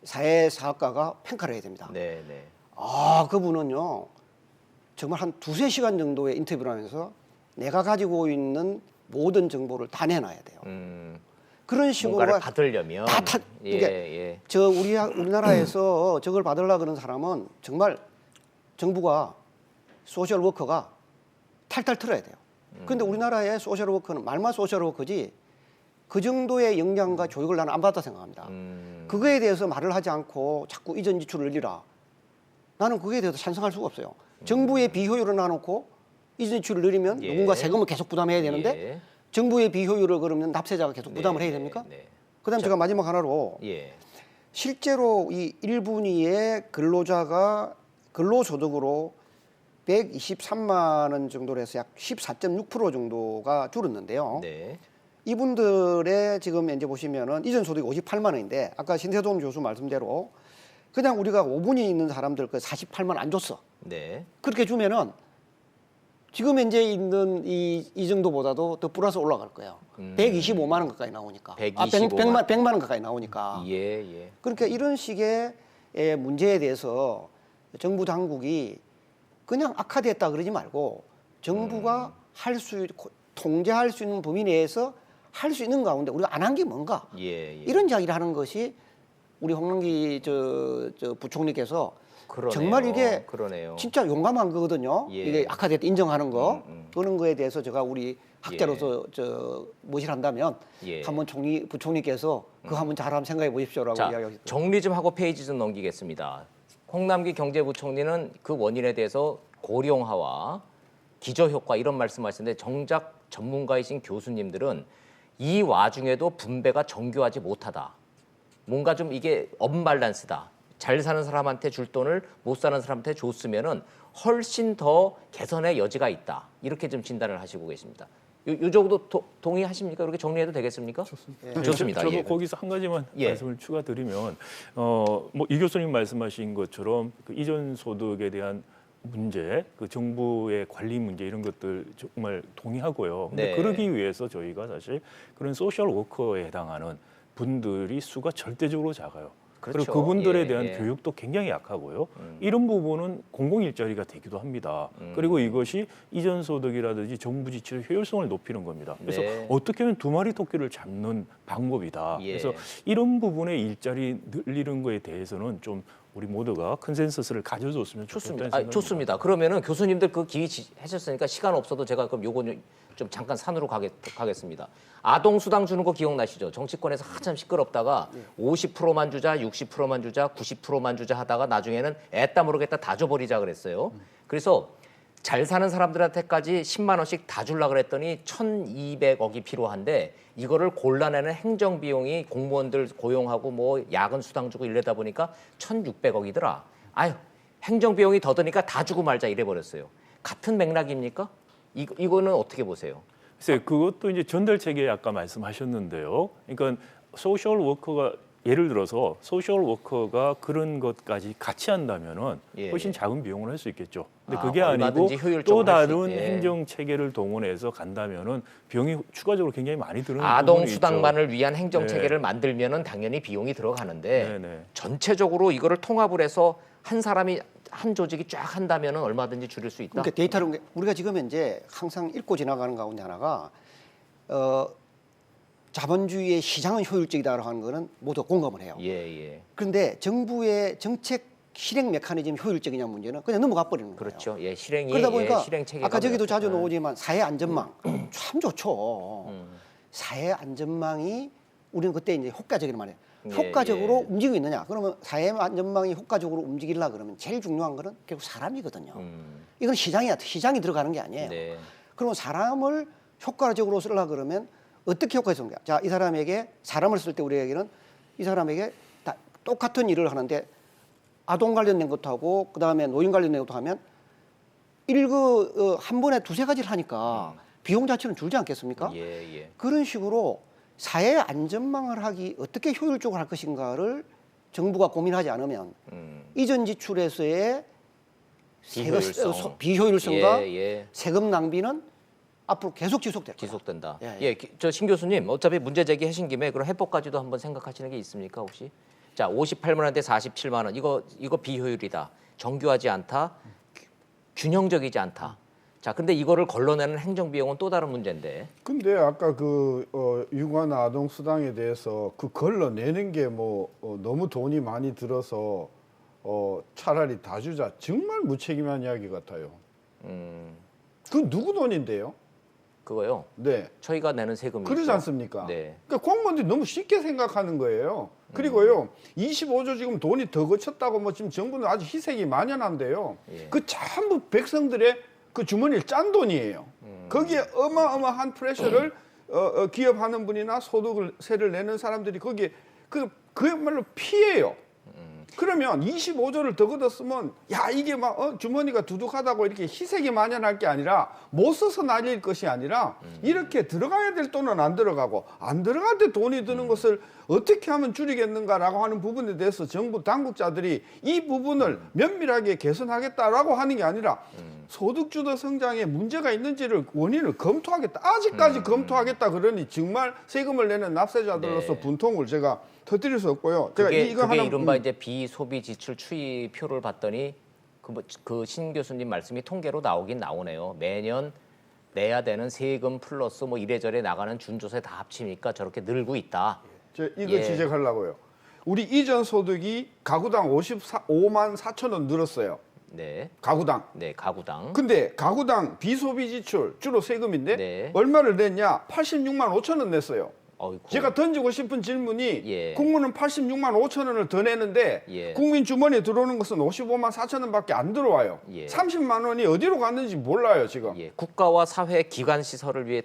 사회 사학과가 평가를 해야 됩니다. 네, 네. 그분은요 정말 한 2-3시간 정도의 인터뷰를 하면서 내가 가지고 있는 모든 정보를 다 내놔야 돼요. 그런 식으로 뭔가를 받으려면 예, 예. 우리나라에서 저걸 받으려 그런 사람은 정말 정부가 소셜 워커가 탈탈 털어야 돼요. 그런데 우리나라의 소셜 워커는 말만 소셜 워커지 그 정도의 역량과 교육을 나는 안 받았다 생각합니다. 그거에 대해서 말을 하지 않고 자꾸 이전 지출을 늘리라. 나는 그거에 대해서 찬성할 수가 없어요. 정부의 비효율을 놔놓고 이전 지출을 늘리면 예. 누군가 세금을 계속 부담해야 되는데 예. 정부의 비효율을 그러면 납세자가 계속 부담을 해야 됩니까? 네. 그다음 제가 마지막 하나로 예. 실제로 이 1분위의 근로자가 근로소득으로 123만 원 정도로 해서 약 14.6% 정도가 줄었는데요. 네. 이분들의 지금 이제 보시면은 이전 소득이 58만 원인데 아까 신태동 교수 말씀대로 그냥 우리가 5분이 있는 사람들 그 48만 안 줬어. 네. 그렇게 주면은 지금 현재 있는 이 정도보다도 더 플러스 올라갈 거예요. 125만 원 가까이 나오니까. 100만 원 가까이 나오니까. 예, 예. 그러니까 이런 식의 문제에 대해서 정부 당국이 그냥 악화됐다 그러지 말고 정부가 할 수 통제할 수 있는 범위 내에서 할 수 있는 가운데 우리가 안 한 게 뭔가 예, 예. 이런 이야기를 하는 것이 우리 홍남기 저 부총리께서 그러네요. 정말 이게 그러네요. 진짜 용감한 거거든요. 예. 이게 악화됐다 인정하는 거 그런 거에 대해서 제가 우리 학자로서 저 무엇을 한다면 예. 한번 부총리께서 그거 한번 잘 한번 생각해 보십시오라고 자, 이야기하셨어요. 정리 좀 하고 페이지 좀 넘기겠습니다. 홍남기 경제부총리는 그 원인에 대해서 고령화와 기저효과 이런 말씀하시는데 정작 전문가이신 교수님들은 이 와중에도 분배가 정교하지 못하다. 뭔가 좀 이게 언밸런스다. 잘 사는 사람한테 줄 돈을 못 사는 사람한테 줬으면은 훨씬 더 개선의 여지가 있다. 이렇게 좀 진단을 하시고 계십니다. 요 정도 동의하십니까? 그렇게 정리해도 되겠습니까? 좋습니다. 저도 예. 거기서 한 가지만 예. 말씀을 추가드리면 뭐 이 교수님 말씀하신 것처럼 그 이전 소득에 대한 문제, 그 정부의 관리 문제 이런 것들 정말 동의하고요. 근데 네. 그러기 위해서 저희가 사실 그런 소셜 워커에 해당하는 분들이 수가 절대적으로 작아요. 그렇죠. 그리고 그분들에 예, 대한 예. 교육도 굉장히 약하고요. 이런 부분은 공공 일자리가 되기도 합니다. 그리고 이것이 이전 소득이라든지 정부 지출의 효율성을 높이는 겁니다. 그래서 네. 어떻게 하면 두 마리 토끼를 잡는 방법이다. 예. 그래서 이런 부분의 일자리 늘리는 거에 대해서는 좀 우리 모두가 컨센서스를 가져줬으면 좋겠다는 좋습니다. 생각입니다. 좋습니다. 그러면은 교수님들 그 기회 하셨으니까 시간 없어도 제가 그럼 요거 좀 잠깐 산으로 가겠습니다. 아동 수당 주는 거 기억나시죠? 정치권에서 한참 시끄럽다가 50%만 주자, 60%만 주자, 90%만 주자 하다가 나중에는 애따 모르겠다 다 줘버리자 그랬어요. 그래서 잘 사는 사람들한테까지 10만 원씩 다 줄라 그랬더니 1,200억이 필요한데 이거를 골라내는 행정 비용이 공무원들 고용하고 뭐 야근 수당 주고 이러다 보니까 1,600억이더라. 아유, 행정 비용이 더 드니까 다 주고 말자 이래 버렸어요. 같은 맥락입니까? 이거는 어떻게 보세요? 글쎄 그것도 이제 전달 체계 아까 말씀하셨는데요. 그러니까 소셜 워커가 예를 들어서 소셜 워커가 그런 것까지 같이 한다면은 예, 훨씬 예. 작은 비용을 할 수 있겠죠. 근데 아, 그게 아니고 얼마든지 효율적으로 또 할수 다른 있게. 행정 체계를 동원해서 간다면은 비용이 추가적으로 굉장히 많이 드는 아동 부분이 수당만을 위한 행정 네. 체계를 만들면은 당연히 비용이 들어가는데 네네. 전체적으로 이거를 통합을 해서 한 사람이 한 조직이 쫙 한다면은 얼마든지 줄일 수 있다. 그러니까 데이터를 우리가 지금 이제 항상 읽고 지나가는 가운데 하나가 자본주의의 시장은 효율적이다라고 하는 거는 모두 공감을 해요. 예, 예. 그런데 정부의 정책 실행 메커니즘 효율적이냐 문제는 그냥 넘어가 버리는 거예요. 그렇죠. 예, 실행이 그러다 보니까 실행 체계가 아까 저기도 자주 그렇죠. 나오지만 사회 안전망 참 좋죠. 사회 안전망이 우리는 그때 이제 효과적인 말이에요. 예, 효과적으로 예. 움직이고 있느냐? 그러면 사회 안전망이 효과적으로 움직이려 그러면 제일 중요한 거는 결국 사람이거든요. 이건 시장이 들어가는 게 아니에요. 네. 그러면 사람을 효과적으로 쓰려 그러면 어떻게 효과적인가? 자, 이 사람에게 사람을 쓸 때 우리에게는 이 사람에게 다 똑같은 일을 하는데 아동 관련된 것도 하고 그다음에 노인 관련된 것도 하면 한 번에 두세 가지를 하니까 비용 자체는 줄지 않겠습니까? 예, 예. 그런 식으로 사회 안전망을 하기 어떻게 효율적으로 할 것인가를 정부가 고민하지 않으면 이전 지출에서의 비효율성. 비효율성과 예, 예. 세금 낭비는 앞으로 계속 지속될 거예요. 지속된다. 예, 예, 저 신 교수님 어차피 문제 제기하신 김에 그럼 해법까지도 한번 생각하시는 게 있습니까 혹시? 자, 58만 원대 47만 원 이거 비효율이다. 정교하지 않다. 균형적이지 않다. 자, 근데 이거를 걸러내는 행정 비용은 또 다른 문제인데. 근데 아까 육아나 아동 수당에 대해서 그 걸러내는 게 너무 돈이 많이 들어서 차라리 다 주자. 정말 무책임한 이야기 같아요. 음, 그 누구 돈인데요? 그거요. 네. 저희가 내는 세금이 그러지 않습니까? 네. 그러니까 공무원들이 너무 쉽게 생각하는 거예요. 그리고요, 25조 지금 돈이 더 거쳤다고 뭐 지금 정부는 아주 희색이 만연한데요. 예. 그 전부 백성들의 그 주머니를 짠 돈이에요. 거기에 어마어마한 프레셔를 기업하는 분이나 세를 내는 사람들이 거기에 그야말로 피해요. 그러면 25조를 더 걷었으면 야 이게 막 주머니가 두둑하다고 이렇게 희색이 만연할 게 아니라 못 써서 날릴 것이 아니라 이렇게 들어가야 될 돈은 안 들어가고 안 들어갈 때 돈이 드는 것을 어떻게 하면 줄이겠는가라고 하는 부분에 대해서 정부 당국자들이 이 부분을 면밀하게 개선하겠다라고 하는 게 아니라 소득주도 성장에 문제가 있는지를 원인을 검토하겠다. 아직까지 검토하겠다 그러니 정말 세금을 내는 납세자들로서 네. 분통을 제가 터뜨릴 수 없고요. 제가 그게 이거 하나 이른바 이제 비소비 지출 추이표를 봤더니 그 신 교수님 말씀이 통계로 나오긴 나오네요. 매년 내야 되는 세금 플러스 뭐 이래저래 나가는 준조세 다 합치니까 저렇게 늘고 있다. 이거 예. 지적하려고요. 우리 이전 소득이 가구당 5만 4천 원 늘었어요. 네, 가구당. 네 가구당. 근데 가구당 비소비 지출 주로 세금인데 네. 얼마를 냈냐? 86만 5천 원 냈어요. 어이구. 제가 던지고 싶은 질문이 예. 국민은 86만 5천 원을 더 내는데 예. 국민 주머니에 들어오는 것은 55만 4천 원밖에 안 들어와요. 예. 30만 원이 어디로 갔는지 몰라요 지금. 예, 국가와 사회 기관 시설을 위해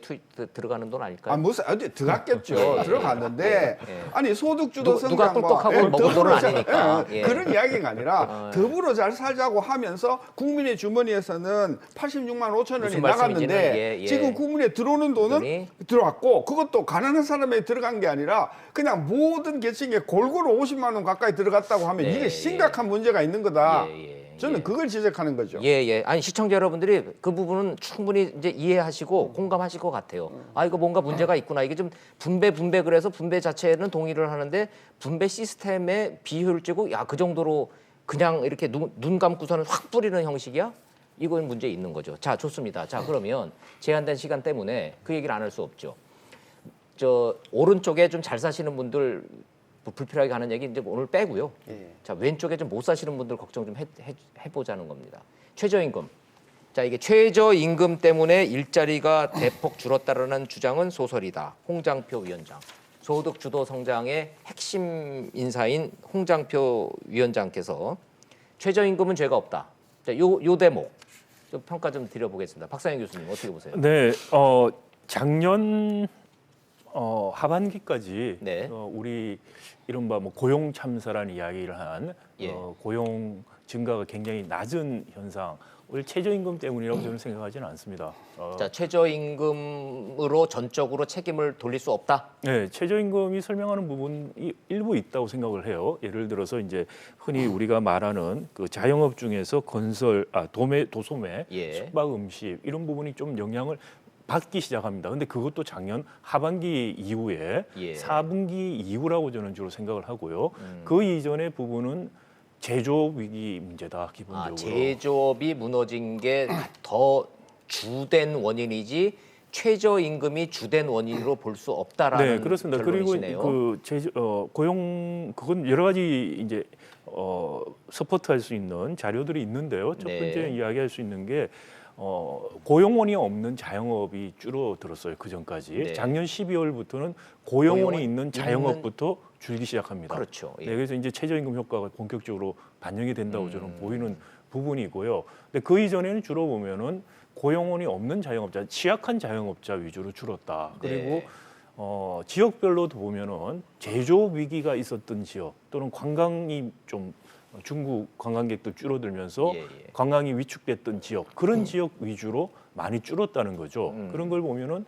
들어가는 돈 아닐까요? 무슨 어디 들어갔겠죠. 예, 예, 들어갔는데 예, 예. 아니 소득주도 누가 성장과 꿀꺽하고 먹은 돈은 아니니까. 예. 그런 이야기가 아니라 더불어 잘 살자고 하면서 국민의 주머니에서는 86만 5천 원이 무슨 나갔는데 말씀인지는 예, 예. 지금 국민에 들어오는 돈은 돈이? 들어왔고 그것도 가난한 사람에 들어간 게 아니라 그냥 모든 계층에 골고루 50만 원 가까이 들어갔다고 하면 네, 이게 심각한 문제가 있는 거다. 예, 예, 저는 예. 그걸 지적하는 거죠. 예, 예. 아니 시청자 여러분들이 그 부분은 충분히 이제 이해하시고 공감하실 것 같아요. 아 이거 뭔가 문제가 있구나. 이게 좀 분배 그래서 분배 자체는 동의를 하는데 분배 시스템의 비효율적이고 야 그 정도로 그냥 이렇게 눈 감고서는 확 뿌리는 형식이야? 이건 문제 있는 거죠. 자 좋습니다. 자 그러면 제한된 시간 때문에 그 얘기를 안 할 수 없죠. 저 오른쪽에 좀 잘 사시는 분들 뭐 불필요하게 하는 얘기 이제 오늘 빼고요. 예. 자 왼쪽에 좀 못 사시는 분들 걱정 좀 해보자는 겁니다. 최저임금. 자 이게 최저임금 때문에 일자리가 대폭 줄었다라는 주장은 소설이다. 홍장표 위원장. 소득 주도 성장의 핵심 인사인 홍장표 위원장께서 최저임금은 죄가 없다. 자 요 대목 좀 평가 좀 드려보겠습니다. 박상현 교수님 어떻게 보세요? 네, 작년 하반기까지 네. 우리 이른바 뭐 고용 참사라는 이야기를 한 예. 고용 증가가 굉장히 낮은 현상을 최저임금 때문이라고 저는 생각하지는 않습니다. 자 최저임금으로 전적으로 책임을 돌릴 수 없다. 네, 최저임금이 설명하는 부분이 일부 있다고 생각을 해요. 예를 들어서 이제 흔히 우리가 말하는 그 자영업 중에서 건설, 도소매, 예. 숙박, 음식 이런 부분이 좀 영향을 받기 시작합니다. 근데 그것도 작년 하반기 이후에 예. 4분기 이후라고 저는 주로 생각을 하고요. 그 이전의 부분은 제조업 위기 문제다 기본적으로. 제조업이 무너진 게 더 주된 원인이지 최저임금이 주된 원인으로 볼 수 없다라는 네, 그렇습니다. 결론이시네요. 그리고 고용 그건 여러 가지 이제 서포트할 수 있는 자료들이 있는데요. 첫 네. 번째 이야기할 수 있는 게 고용원이 없는 자영업이 줄어들었어요. 그 전까지. 네. 작년 12월부터는 고용원이 고용원 있는 자영업부터 줄기 시작합니다. 그렇죠. 예. 네, 그래서 이제 최저임금 효과가 본격적으로 반영이 된다고 저는 보이는 부분이고요. 근데 그 이전에는 주로 보면은 고용원이 없는 자영업자, 취약한 자영업자 위주로 줄었다. 그리고 네. 지역별로도 보면은 제조업 위기가 있었던 지역 또는 관광이 좀 중국 관광객도 줄어들면서 예, 예. 관광이 위축됐던 지역 그런 지역 위주로 많이 줄었다는 거죠. 그런 걸 보면은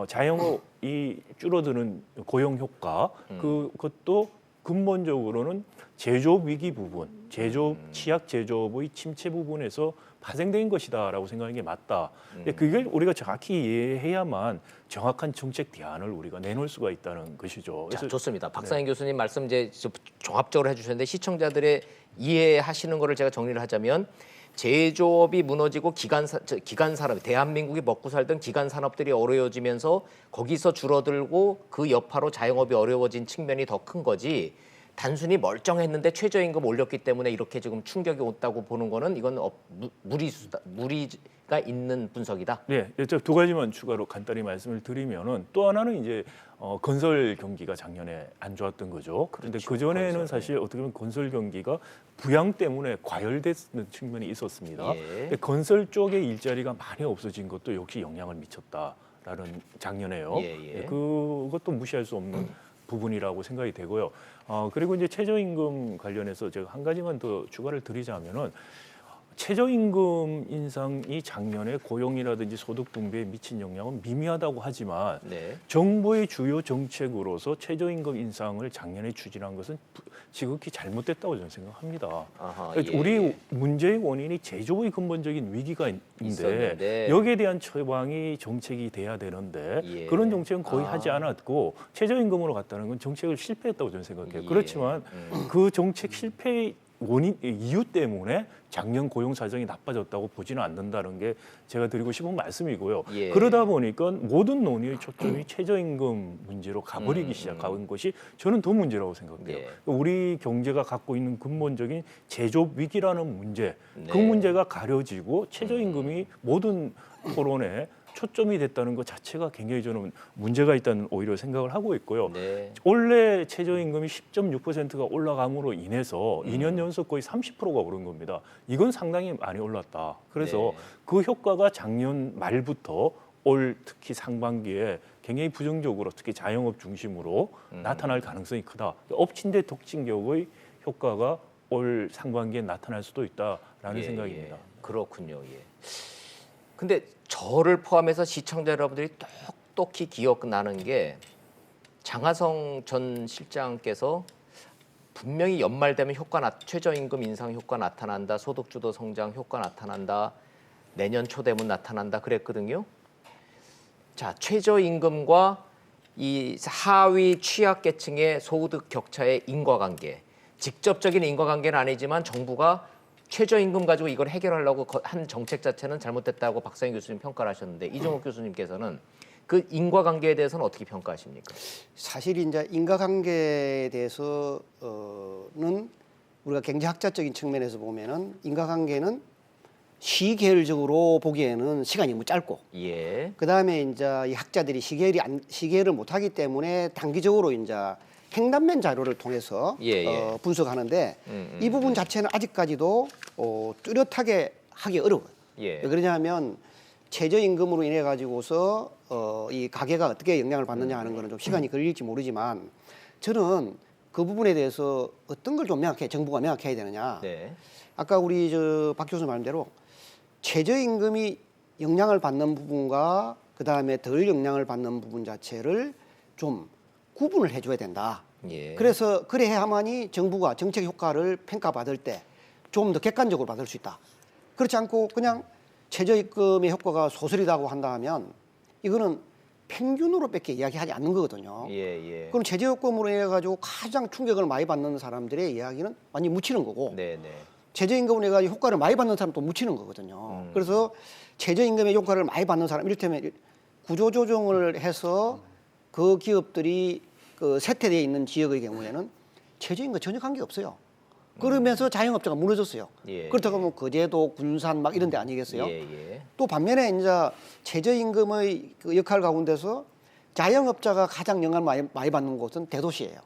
자영업이 줄어드는 고용 효과 그것도 근본적으로는 제조업 위기 부분, 제조업 취약 제조업의 침체 부분에서 파생된 것이다라고 생각하는 게 맞다. 근데 그걸 우리가 정확히 이해해야만 정확한 정책 대안을 우리가 내놓을 수가 있다는 것이죠. 자, 그래서 좋습니다. 박상현 교수님 말씀 이제 종합적으로 해주셨는데 시청자들의 이해하시는 거를 제가 정리를 하자면 제조업이 무너지고 기간 산업, 대한민국이 먹고 살던 기간 산업들이 어려워지면서 거기서 줄어들고 그 여파로 자영업이 어려워진 측면이 더 큰 거지. 단순히 멀쩡했는데 최저임금 올렸기 때문에 이렇게 지금 충격이 왔다고 보는 거는 이건 무리가 있는 분석이다. 네, 두 가지만 추가로 간단히 말씀을 드리면은 또 하나는 이제 건설 경기가 작년에 안 좋았던 거죠. 그런데 그렇죠. 그 전에는 건설, 사실 어떻게 보면 건설 경기가 부양 때문에 과열됐는 측면이 있었습니다. 예. 근데 건설 쪽의 일자리가 많이 없어진 것도 역시 영향을 미쳤다라는 작년에요. 예. 그것도 무시할 수 없는 부분이라고 생각이 되고요. 그리고 이제 최저임금 관련해서 제가 한 가지만 더 추가를 드리자면은 최저임금 인상이 작년에 고용이라든지 소득 분배에 미친 영향은 미미하다고 하지만 네. 정부의 주요 정책으로서 최저임금 인상을 작년에 추진한 것은 지극히 잘못됐다고 저는 생각합니다. 아하, 그러니까 예. 우리 문제의 원인이 제조의 근본적인 위기가 있는데 있었는데. 여기에 대한 처방이 정책이 돼야 되는데 예. 그런 정책은 거의 아. 하지 않았고 최저임금으로 갔다는 건 정책을 실패했다고 저는 생각해요. 예. 그렇지만 그 정책 실패의 원인 이유 때문에 작년 고용 사정이 나빠졌다고 보지는 않는다는 게 제가 드리고 싶은 말씀이고요. 예. 그러다 보니까 모든 논의의 초점이 최저임금 문제로 가버리기 시작한 것이 저는 더 문제라고 생각해요. 예. 우리 경제가 갖고 있는 근본적인 제조업 위기라는 문제, 그 네. 문제가 가려지고 최저임금이 모든 토론에 초점이 됐다는 것 자체가 굉장히 저는 문제가 있다는 오히려 생각을 하고 있고요. 네. 올해 최저임금이 10.6%가 올라감으로 인해서 2년 연속 거의 30%가 오른 겁니다. 이건 상당히 많이 올랐다. 그래서 네. 그 효과가 작년 말부터 올 특히 상반기에 굉장히 부정적으로 특히 자영업 중심으로 나타날 가능성이 크다. 엎친 데 덮친 격의 효과가 올 상반기에 나타날 수도 있다라는 예, 생각입니다. 예. 그렇군요. 예. 근데 저를 포함해서 시청자 여러분들이 똑똑히 기억나는 게 장하성 전 실장께서 분명히 연말 되면 최저임금 인상 효과 나타난다, 소득주도 성장 효과 나타난다, 내년 초 되면 나타난다 그랬거든요. 자, 최저임금과 이 하위 취약계층의 소득 격차의 인과관계, 직접적인 인과관계는 아니지만 정부가 최저임금 가지고 이걸 해결하려고 한 정책 자체는 잘못됐다고 박상희 교수님 평가를 하셨는데 이종욱 교수님께서는 그 인과관계에 대해서는 어떻게 평가하십니까? 사실 이제 인과관계에 대해서는 우리가 경제학자적인 측면에서 보면은 인과관계는 시계열적으로 보기에는 시간이 너무 짧고 예. 그다음에 이제 이 학자들이 시계를 못하기 때문에 단기적으로 이제 행단면 자료를 통해서 예. 분석하는데 이 부분 자체는 아직까지도 뚜렷하게 하기 어려워요. 예. 왜 그러냐면 최저임금으로 인해 가지고서 이 가계가 어떻게 영향을 받느냐 하는 거는 좀 시간이 걸릴지 모르지만 저는 그 부분에 대해서 어떤 걸 좀 정부가 명확해야 되느냐. 네. 아까 우리 박 교수님 말대로 최저임금이 영향을 받는 부분과 그 다음에 덜 영향을 받는 부분 자체를 좀 구분을 해줘야 된다. 예. 그래서 그래야만이 정부가 정책 효과를 평가받을 때 좀 더 객관적으로 받을 수 있다. 그렇지 않고 그냥 최저임금의 효과가 소설이라고 한다 하면 이거는 평균으로밖에 이야기하지 않는 거거든요. 예. 그럼 최저임금으로 인해 가지고 가장 충격을 많이 받는 사람들의 이야기는 완전히 묻히는 거고 네. 최저임금으로 인해 가지고 효과를 많이 받는 사람 또 묻히는 거거든요. 그래서 최저임금의 효과를 많이 받는 사람 이를테면 구조조정을 해서 그 기업들이 그 세태되어 있는 지역의 경우에는 최저임금 전혀 관계 없어요. 그러면서 자영업자가 무너졌어요. 예. 그렇다고 하면 거제도, 군산 막 이런 데 아니겠어요? 예. 또 반면에 이제 최저임금의 그 역할 가운데서 자영업자가 가장 영향을 많이 받는 곳은 대도시예요.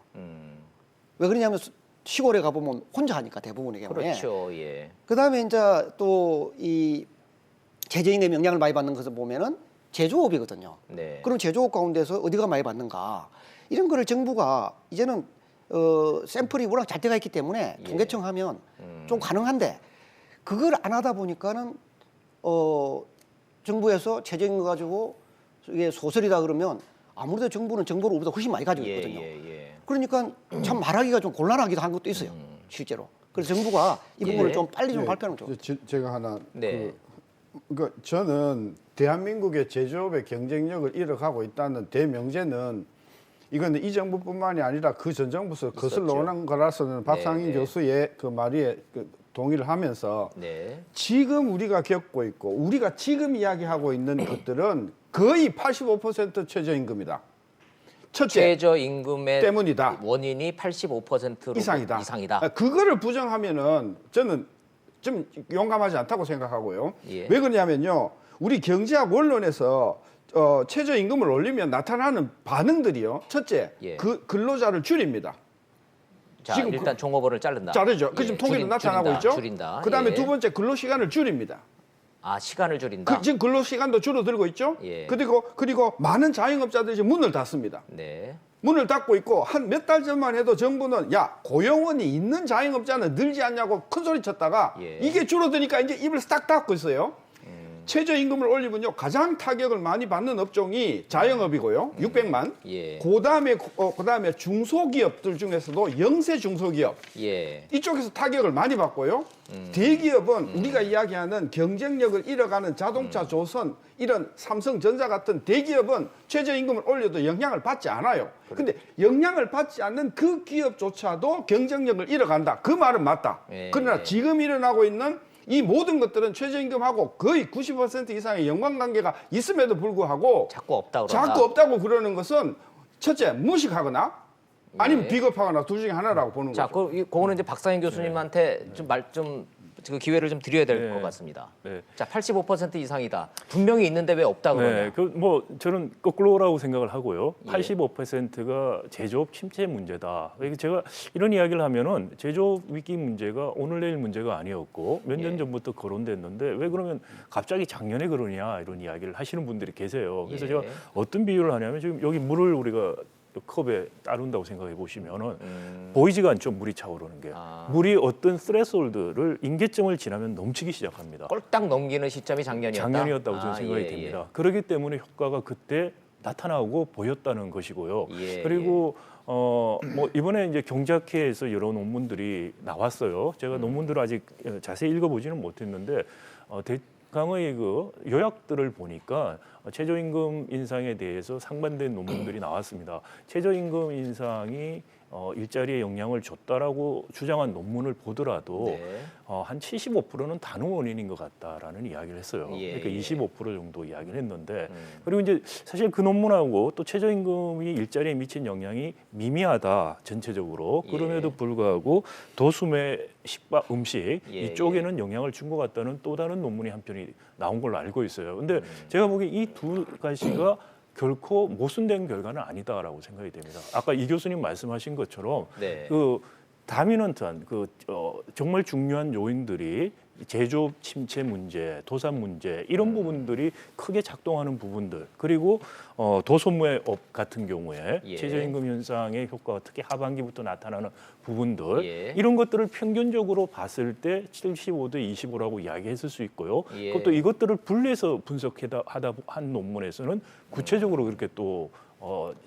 왜 그러냐면 시골에 가보면 혼자 하니까 대부분의 경우에. 그렇죠. 예. 그다음에 이제 또 이 최저임금 영향을 많이 받는 것을 보면은 제조업이거든요. 네. 그럼 제조업 가운데서 어디가 많이 받는가? 이런 거를 정부가 이제는 샘플이 워낙 잘 돼가 있기 때문에 통계청 하면 좀 가능한데 그걸 안 하다 보니까는 정부에서 최저임금 가지고 이게 소설이다 그러면 아무래도 정부는 정보를 우리보다 훨씬 많이 가지고 있거든요. 그러니까 참 말하기가 좀 곤란하기도 한 것도 있어요. 실제로. 그래서 정부가 이 부분을 좀 빨리 좀 발표하는 거 좋죠. 제가 하나 네. 그러니까 저는 대한민국의 제조업의 경쟁력을 잃어가고 있다는 대명제는 이건 이 정부뿐만이 아니라 그 전 정부에서 거슬러 오는 거라서는 박상인 교수의 그 말에 동의를 하면서 지금 우리가 겪고 있고 우리가 지금 이야기하고 있는 것들은 거의 85% 최저임금이다. 첫째, 최저임금의 때문이다. 원인이 85%로 이상이다. 그거를 부정하면은 저는 좀 용감하지 않다고 생각하고요. 예. 왜 그러냐면요. 우리 경제학 원론에서 최저임금을 올리면 나타나는 반응들이요. 첫째, 예. 그 근로자를 줄입니다. 자, 지금 일단 종업원을 자른다. 자르죠. 그 지금 통계로 나타나고 줄인다, 있죠. 줄인다. 그다음에 예. 두 번째 근로시간을 줄입니다. 아, 시간을 줄인다. 지금 근로시간도 줄어들고 있죠. 예. 그리고 많은 자영업자들이 지금 문을 닫습니다. 네. 문을 닫고 있고 한 몇 달 전만 해도 정부는 야 고용원이 있는 자영업자는 늘지 않냐고 큰 소리 쳤다가 예. 이게 줄어드니까 이제 입을 싹 닫고 있어요. 최저임금을 올리면요 가장 타격을 많이 받는 업종이 자영업이고요. 600만. 예. 그다음에 중소기업들 중에서도 영세 중소기업 예. 이쪽에서 타격을 많이 받고요. 대기업은 우리가 이야기하는 경쟁력을 잃어가는 자동차, 조선 이런 삼성전자 같은 대기업은 최저임금을 올려도 영향을 받지 않아요. 근데 영향을 받지 않는 그 기업조차도 경쟁력을 잃어간다. 그 말은 맞다. 예. 그러나 지금 일어나고 있는 이 모든 것들은 최저임금하고 거의 90% 이상의 연관관계가 있음에도 불구하고 자꾸 없다 그러나. 자꾸 없다고 그러는 것은 첫째 무식하거나 아니면 예. 비겁하거나 둘 중에 하나라고 보는 자, 거죠. 그거는 이제 박상현 교수님한테 그 기회를 좀 드려야 될 것 네. 같습니다. 네. 자, 85% 이상이다. 분명히 있는데 왜 없다 그러냐? 네, 뭐 저는 거꾸로라고 생각을 하고요. 예. 85%가 제조업 침체 문제다. 이게 제가 이런 이야기를 하면은 제조업 위기 문제가 오늘 내일 문제가 아니었고 몇 년 예. 전부터 거론됐는데 왜 그러면 갑자기 작년에 그러냐 이런 이야기를 하시는 분들이 계세요. 그래서 예. 제가 어떤 비유를 하냐면 지금 여기 물을 우리가 컵에 따른다고 생각해 보시면은 보이지가 않죠. 물이 차오르는 게. 아. 물이 어떤 스레솔드를 임계점을 지나면 넘치기 시작합니다. 꼴딱 넘기는 시점이 작년이었다. 작년이었다고 저는 아, 생각이 예, 됩니다. 그렇기 때문에 효과가 그때 나타나고 보였다는 것이고요. 예, 그리고 뭐 이번에 이제 경제학회에서 여러 논문들이 나왔어요. 제가 논문들을 아직 자세히 읽어보지는 못했는데 대강의 그 요약들을 보니까 최저임금 인상에 대해서 상반된 논문들이 나왔습니다. 최저임금 인상이 일자리에 영향을 줬다라고 주장한 논문을 보더라도 네. 한 75%는 다른 원인인 것 같다라는 이야기를 했어요. 예, 그러니까 예. 25% 정도 이야기를 했는데 그리고 이제 사실 그 논문하고 또 최저임금이 일자리에 미친 영향이 미미하다 전체적으로 예. 그럼에도 불구하고 도수매 식밥 음식 예, 이쪽에는 영향을 준 것 같다는 또 다른 논문이 한 편이 나온 걸로 알고 있어요. 근데 제가 보기에 이 두 가지가 결코 모순된 결과는 아니다라고 생각이 됩니다. 아까 이 교수님 말씀하신 것처럼 네. 그 다미넌트한 정말 중요한 요인들이 제조업 침체 문제, 도산 문제 이런 부분들이 크게 작동하는 부분들 그리고 도소매업 같은 경우에 예. 최저임금 현상의 효과가 특히 하반기부터 나타나는 부분들 예. 이런 것들을 평균적으로 봤을 때 75대 25라고 이야기했을 수 있고요. 예. 그것도 이것들을 분리해서 분석하다 한 논문에서는 구체적으로 그렇게 또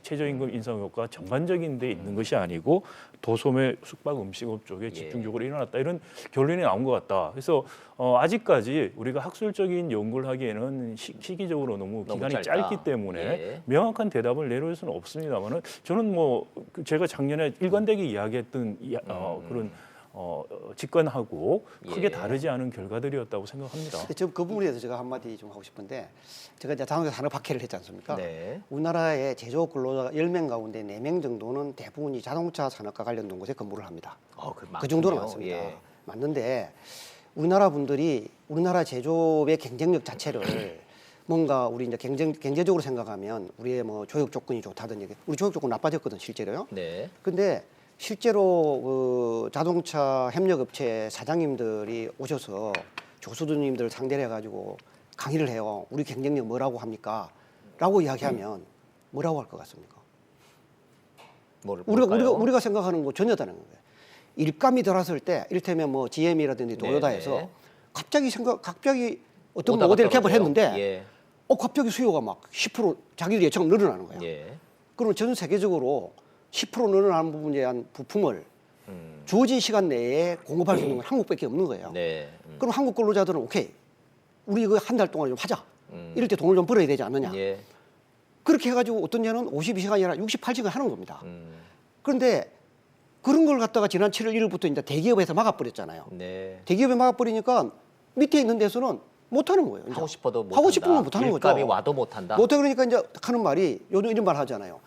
최저임금 인상 효과가 전반적인 데 있는 것이 아니고 도소매 숙박 음식업 쪽에 집중적으로 일어났다 이런 결론이 나온 것 같다. 그래서 아직까지 우리가 학술적인 연구를 하기에는 시기적으로 너무 기간이 짧다. 짧기 때문에 예. 명확한 대답을 내놓을 수는 없습니다만은 저는 제가 작년에 일관되게 이야기했던 그런 직관하고 크게 예. 다르지 않은 결과들이었다고 생각합니다. 근데 지금 그 부분에 대해서 제가 한마디 좀 하고 싶은데 제가 이제 당국에서 산업학회를 했지 않습니까? 네. 우리나라의 제조업 근로자 10명 가운데 4명 정도는 대부분이 자동차 산업과 관련된 곳에 근무를 합니다. 그 정도는 맞습니다. 예. 맞는데 우리나라 분들이 우리나라 제조업의 경쟁력 자체를 뭔가 우리 이제 경제적으로 생각하면 우리의 뭐 조역 조건이 좋다든지 우리 조역 조건 나빠졌거든 실제로요. 네. 근데 실제로 그 자동차 협력업체 사장님들이 오셔서 조수들님들 상대를 해가지고 강의를 해요. 우리 경쟁력 뭐라고 합니까? 라고 이야기하면 뭐라고 할 것 같습니까? 우리가 생각하는 거 전혀 다른 거예요. 일감이 들어왔을 때 이를테면 뭐 GM이라든지 도요타에서 네. 갑자기 어떤 오다가 모델 개발을 떨어져요. 했는데 예. 갑자기 수요가 막 10% 자기들 예처럼 늘어나는 거예요. 예. 그러면 전 세계적으로 10% 늘어나는 부분에 대한 부품을 주어진 시간 내에 공급할 수 있는 건 한국밖에 없는 거예요. 네. 그럼 한국 근로자들은 오케이, 우리 이거 한 달 동안 좀 하자. 이럴 때 돈을 좀 벌어야 되지 않느냐. 예. 그렇게 해가지고 어떤 년은 52시간이 아니라 68시간 하는 겁니다. 그런데 그런 걸 갖다가 지난 7월 1일부터 이제 대기업에서 막아버렸잖아요. 네. 대기업에 막아버리니까 밑에 있는 데서는 못하는 거예요. 이제. 하고 싶어도 못 하고 한다. 싶으면 못하는 거죠. 일감이 와도 못 한다. 못해 그러니까 이제 하는 말이 요즘 이런 말 하잖아요.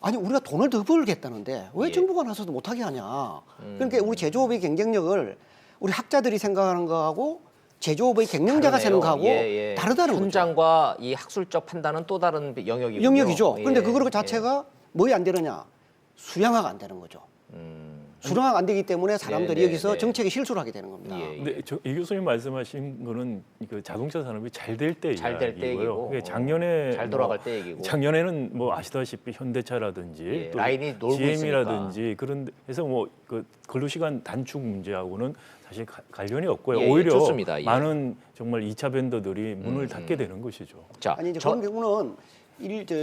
아니 우리가 돈을 더 벌겠다는데 왜 예. 정부가 나서도 못하게 하냐. 그러니까 우리 제조업의 경쟁력을 우리 학자들이 생각하는 거하고 제조업의 경영자가 다르네요. 생각하고 예, 예. 다르다는 거죠. 현장과 이 학술적 판단은 또 다른 영역이군요. 영역이죠. 그런데 예, 그거 자체가 뭐에 안 되느냐? 수량화가 안 되는 거죠. 수량화가 안 되기 때문에 사람들이 네, 여기서 네. 정책에 실수를 하게 되는 겁니다. 예, 예. 근데 이 교수님 말씀하신 거는 그 자동차 산업이 잘 될 때 잘될때 얘기고, 그게 작년에 잘 돌아갈 때 얘기고. 작년에는 뭐 아시다시피 현대차라든지 예, 또 라인이 놀고 GM이라든지 그런 해서 뭐 그 근로시간 단축 문제하고는 사실 관련이 없고요. 예, 예, 오히려 좋습니다. 예. 많은 정말 2차 벤더들이 문을 닫게 되는 것이죠. 자, 아니 이제 그런 경우는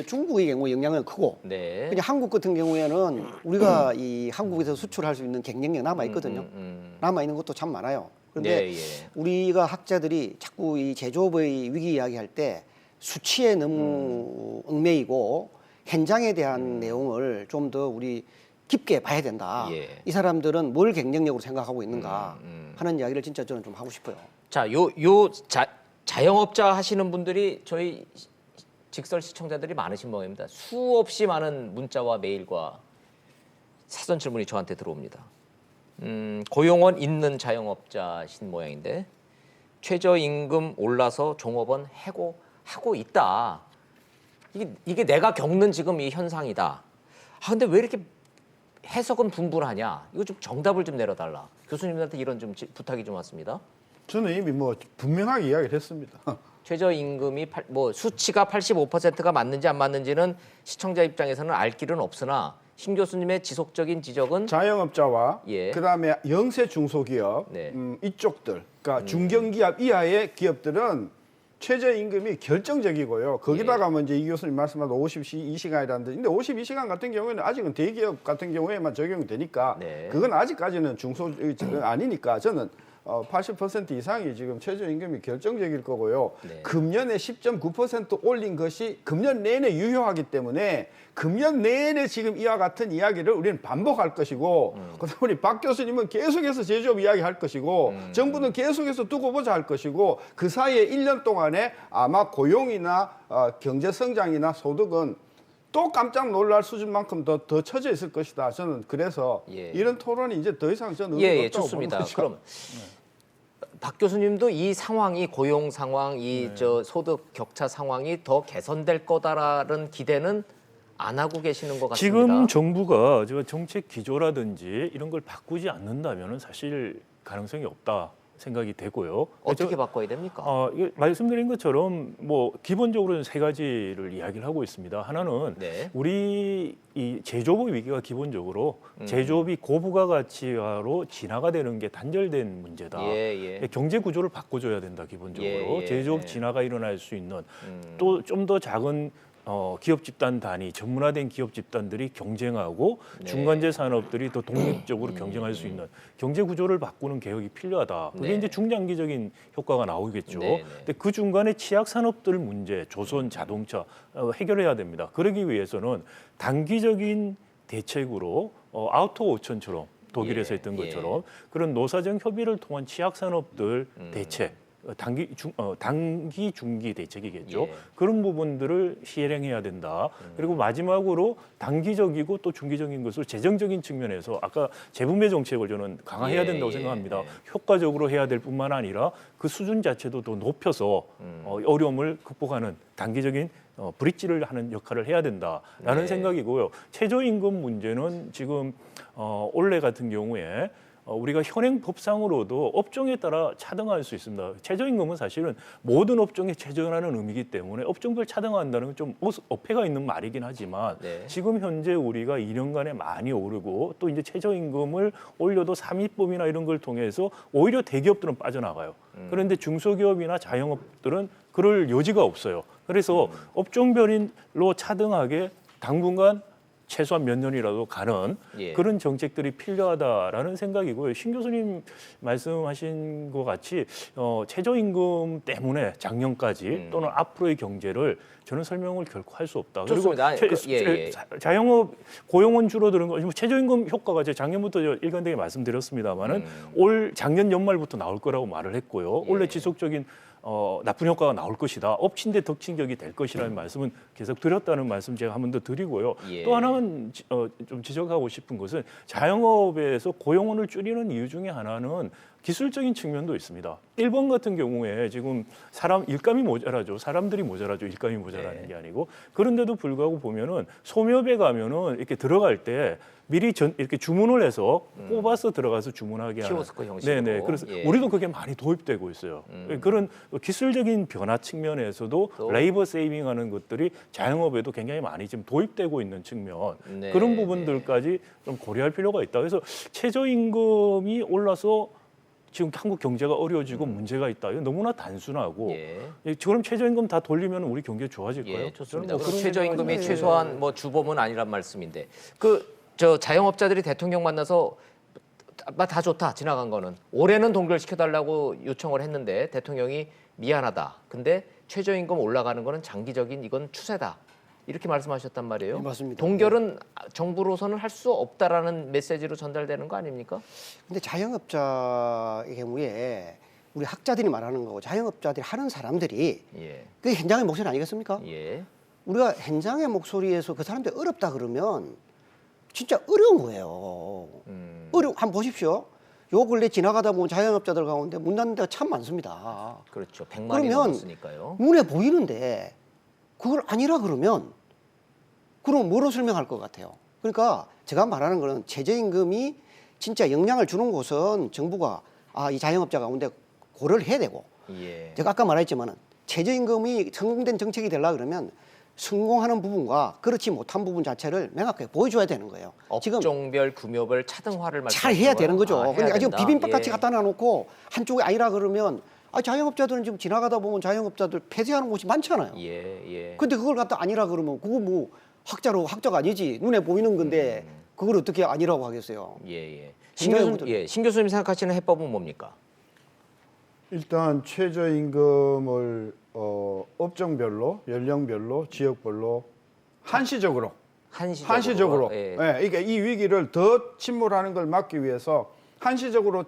중국의 경우 영향은 크고 네. 그냥 한국 같은 경우에는 우리가 이 한국에서 수출할 수 있는 경쟁력 남아 있거든요. 남아 있는 것도 참 많아요. 그런데 네, 예. 우리가 학자들이 자꾸 이 제조업의 위기 이야기할 때 수치에 너무 얽매이고 현장에 대한 내용을 좀 더 우리 깊게 봐야 된다. 예. 이 사람들은 뭘 경쟁력으로 생각하고 있는가 하는 이야기를 진짜 저는 좀 하고 싶어요. 자, 자영업자 하시는 분들이 저희 직설 시청자들이 많으신 모양입니다. 수없이 많은 문자와 메일과 사전 질문이 저한테 들어옵니다. 고용원 있는 자영업자신 모양인데 최저임금 올라서 종업원 해고하고 있다. 이게 내가 겪는 지금 이 현상이다. 아 근데 왜 이렇게 해석은 분분하냐? 이거 좀 정답을 좀 내려달라. 교수님한테 이런 좀 부탁이 좀 왔습니다. 저는 이미 뭐 분명하게 이야기를 했습니다. 최저임금이 수치가 85%가 맞는지 안 맞는지는 시청자 입장에서는 알 길은 없으나 신 교수님의 지속적인 지적은 자영업자와 예. 그다음에 영세 중소기업 네. 이쪽들, 그러니까 중견기업 이하의 기업들은 최저임금이 결정적이고요. 거기다가 뭐 이제 이 교수님 말씀하신 52시간이라는 데, 근데 52시간 같은 경우에는 아직은 대기업 같은 경우에만 적용이 되니까 네. 그건 아직까지는 아니니까 저는 80% 이상이 지금 최저임금이 결정적일 거고요. 네. 금년에 10.9% 올린 것이 금년 내내 유효하기 때문에 금년 내내 지금 이와 같은 이야기를 우리는 반복할 것이고 그다음에 우리 박 교수님은 계속해서 제조업 이야기할 것이고 정부는 계속해서 두고 보자 할 것이고 그 사이에 1년 동안에 아마 고용이나 경제 성장이나 소득은 또 깜짝 놀랄 수준만큼 더 처져 있을 것이다. 저는 그래서 예. 이런 토론이 이제 더 이상 저는 의미가 예, 없다고 좋습니다. 보는 거죠. 그럼 박 교수님도 이 상황이 고용 상황, 저 소득 격차 상황이 더 개선될 거다라는 기대는 안 하고 계시는 것 같습니다. 지금 정부가 정책 기조라든지 이런 걸 바꾸지 않는다면 사실 가능성이 없다 생각이 되고요. 어떻게 바꿔야 됩니까? 이게 말씀드린 것처럼 뭐 기본적으로는 세 가지를 이야기를 하고 있습니다. 하나는 네. 우리 이 제조업 위기가 기본적으로 제조업이 고부가가치화로 진화가 되는 게 단절된 문제다. 예. 경제 구조를 바꿔줘야 된다 기본적으로. 예. 제조업 진화가 일어날 수 있는 또 좀 더 작은 기업 집단 단위, 전문화된 기업 집단들이 경쟁하고 네. 중간재 산업들이 더 독립적으로 경쟁할 수 있는 경제 구조를 바꾸는 개혁이 필요하다. 그게 네. 이제 중장기적인 효과가 나오겠죠. 네. 근데 그 중간에 취약 산업들 문제, 조선, 자동차 해결해야 됩니다. 그러기 위해서는 단기적인 대책으로 아우터 오천처럼 독일에서 예. 했던 것처럼 그런 노사정 협의를 통한 취약 산업들 대책. 단기 중기 대책이겠죠. 예. 그런 부분들을 실행해야 된다. 그리고 마지막으로 단기적이고 또 중기적인 것을 재정적인 측면에서 아까 재분배 정책을 저는 강화해야 예, 된다고 예, 생각합니다. 예. 효과적으로 해야 될 뿐만 아니라 그 수준 자체도 더 높여서 어려움을 극복하는 단기적인 브릿지를 하는 역할을 해야 된다라는 네. 생각이고요. 최저임금 문제는 지금 올해 같은 경우에 우리가 현행 법상으로도 업종에 따라 차등할 수 있습니다. 최저임금은 사실은 모든 업종에 최저라는 의미이기 때문에 업종별 차등한다는 건 좀 어폐가 있는 말이긴 하지만 네. 지금 현재 우리가 2년간에 많이 오르고 또 이제 최저임금을 올려도 3입법이나 이런 걸 통해서 오히려 대기업들은 빠져나가요. 그런데 중소기업이나 자영업들은 그럴 여지가 없어요. 그래서 업종별로 차등하게 당분간 최소한 몇 년이라도 가는 예. 그런 정책들이 필요하다라는 생각이고요. 신 교수님 말씀하신 것 같이 최저임금 때문에 작년까지 또는 앞으로의 경제를 저는 설명을 결코 할 수 없다. 좋습니다. 그리고 예. 자영업 고용은 줄어드는 거 최저임금 효과가 제가 작년부터 일관되게 말씀드렸습니다만은 올 작년 연말부터 나올 거라고 말을 했고요. 예. 원래 지속적인 나쁜 효과가 나올 것이다. 엎친 데 덮친 격이 될 것이라는 말씀은 계속 드렸다는 말씀 제가 한 번 더 드리고요. 예. 또 하나는 좀 지적하고 싶은 것은 자영업에서 고용원을 줄이는 이유 중에 하나는 기술적인 측면도 있습니다. 일본 같은 경우에 지금 일감이 모자라죠. 사람들이 모자라죠. 일감이 모자라는 네. 게 아니고. 그런데도 불구하고 보면은 소묘배 가면은 이렇게 들어갈 때 미리 이렇게 주문을 해서 뽑아서 들어가서 주문하게 하는. 키오스크 형식으로. 네네. 그래서 예. 우리도 그게 많이 도입되고 있어요. 그런 기술적인 변화 측면에서도 또. 레이버 세이빙하는 것들이 자영업에도 굉장히 많이 지금 도입되고 있는 측면 네, 그런 부분들까지 좀 고려할 필요가 있다. 그래서 최저임금이 올라서 지금 한국 경제가 어려워지고 문제가 있다. 이건 너무나 단순하고 예. 그럼 최저임금 다 돌리면 우리 경제 좋아질까요? 예, 좋습니다. 저는 뭐 그럼 그런 최저임금이 생각은- 최소한 뭐 주범은 아니란 말씀인데 저 자영업자들이 대통령 만나서 다 좋다 지나간 거는 올해는 동결시켜달라고 요청을 했는데 대통령이 미안하다. 근데 최저임금 올라가는 거는 장기적인 이건 추세다. 이렇게 말씀하셨단 말이에요. 네, 맞습니다. 동결은 정부로서는 할 수 없다라는 메시지로 전달되는 거 아닙니까? 근데 자영업자의 경우에 우리 학자들이 말하는 거고 자영업자들이 하는 사람들이 예. 그게 현장의 목소리 아니겠습니까? 예. 우리가 현장의 목소리에서 그 사람들이 어렵다 그러면 진짜 어려운 거예요. 한번 보십시오. 요 근래 지나가다 보면 자영업자들 가운데 문 닫는 데가 참 많습니다. 그렇죠. 100만이 그러면 넘었으니까요. 눈에 보이는데 그걸 아니라 그러면 그럼 뭐로 설명할 것 같아요? 그러니까 제가 말하는 거는 최저임금이 진짜 영향을 주는 곳은 정부가 이 자영업자 가운데 고려를 해야 되고 예. 제가 아까 말했지만은 최저임금이 성공된 정책이 되려 그러면 성공하는 부분과 그렇지 못한 부분 자체를 명확하게 보여줘야 되는 거예요. 지금 업종별 금요별 차등화를 잘 해야 되는 거죠. 해야 근데 지금 된다. 비빔밥 같이 예. 갖다 놔놓고 한쪽이 아니라 그러면 자영업자들은 지금 지나가다 보면 자영업자들 폐쇄하는 곳이 많잖아요. 예. 근데 그걸 갖다 아니라 그러면 그거 뭐 학자가 아니지 눈에 보이는 건데 그걸 어떻게 아니라고 하겠어요? 예. 분명히 신 교수님 생각하시는 해법은 뭡니까? 일단 최저임금을 업종별로, 연령별로, 지역별로 한시적으로 예. 그러니까 이 위기를 더 침몰하는 걸 막기 위해서 한시적으로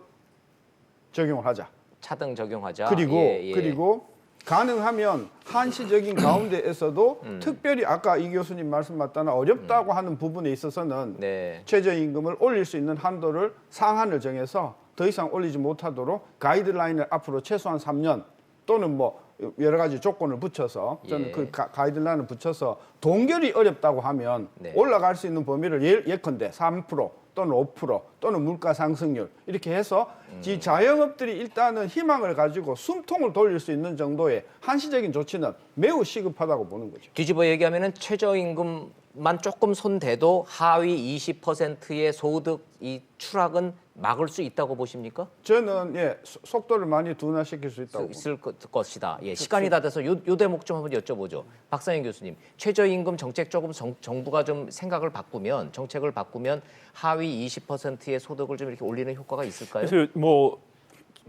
적용을 하자. 차등 적용하자. 그리고 가능하면 한시적인 가운데에서도 특별히 아까 이 교수님 말씀 맞다나 어렵다고 하는 부분에 있어서는 네. 최저임금을 올릴 수 있는 한도를 상한을 정해서 더 이상 올리지 못하도록 가이드라인을 앞으로 최소한 3년 또는 뭐 여러 가지 조건을 붙여서 저는 예. 그 가이드라인을 붙여서 동결이 어렵다고 하면 네. 올라갈 수 있는 범위를 예컨대 3% 또는 5% 또는 물가 상승률 이렇게 해서 이 자영업들이 일단은 희망을 가지고 숨통을 돌릴 수 있는 정도의 한시적인 조치는 매우 시급하다고 보는 거죠. 뒤집어 얘기하면은 최저임금만 조금 손대도 하위 20%의 소득 이 추락은 막을 수 있다고 보십니까? 저는 속도를 많이 둔화시킬 수 있다고 있을 것이다. 예, 시간이 다 돼서 요 대목 좀 한번 여쭤보죠. 박상현 교수님, 최저임금 정책 조금 정부가 좀 생각을 바꾸면 정책을 바꾸면 하위 20%의 소득을 좀 이렇게 올리는 효과가 있을까요? 그래서 뭐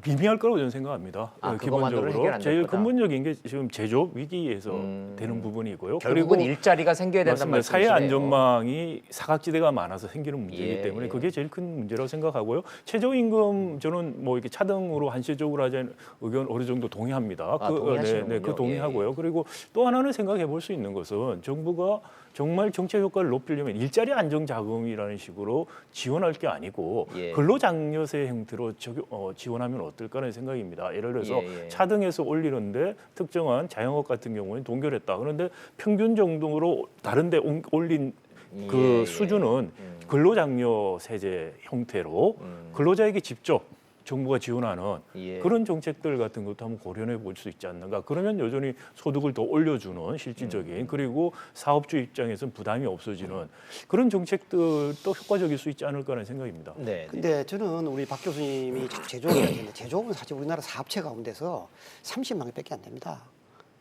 비미할 거라고 저는 생각합니다. 그것만으로는 해결 안 될 제일 거다. 근본적인 게 지금 제조업 위기에서 되는 부분이고요. 결국은 그리고 일자리가 생겨야 된다는 맞습니다. 사회 말씀이시네요. 안전망이 사각지대가 많아서 생기는 문제이기 예, 때문에 예. 그게 제일 큰 문제라고 생각하고요. 최저임금 저는 뭐 이렇게 차등으로 한시적으로 하자는 의견 어느 정도 동의합니다. 동의하시는군요. 그 동의하고요. 그리고 또 하나는 생각해 볼 수 있는 것은 정부가 정말 정책 효과를 높이려면 일자리 안정 자금이라는 식으로 지원할 게 아니고 예. 근로장려세 형태로 지원하면 어떨까라는 생각입니다. 예를 들어서 예. 차등해서 올리는데 특정한 자영업 같은 경우는 동결했다. 그런데 평균 정도로 다른 데 올린 그 예. 수준은 근로장려 세제 형태로 근로자에게 직접 정부가 지원하는 예. 그런 정책들 같은 것도 한번 고려해 볼 수 있지 않는가. 그러면 여전히 소득을 더 올려주는 실질적인 그리고 사업주 입장에서는 부담이 없어지는 그런 정책들도 효과적일 수 있지 않을까라는 생각입니다. 네. 근데 저는 우리 박 교수님이 자꾸 제조업을 하는데 제조업은 사실 우리나라 사업체 가운데서 30만 개밖에 안 됩니다.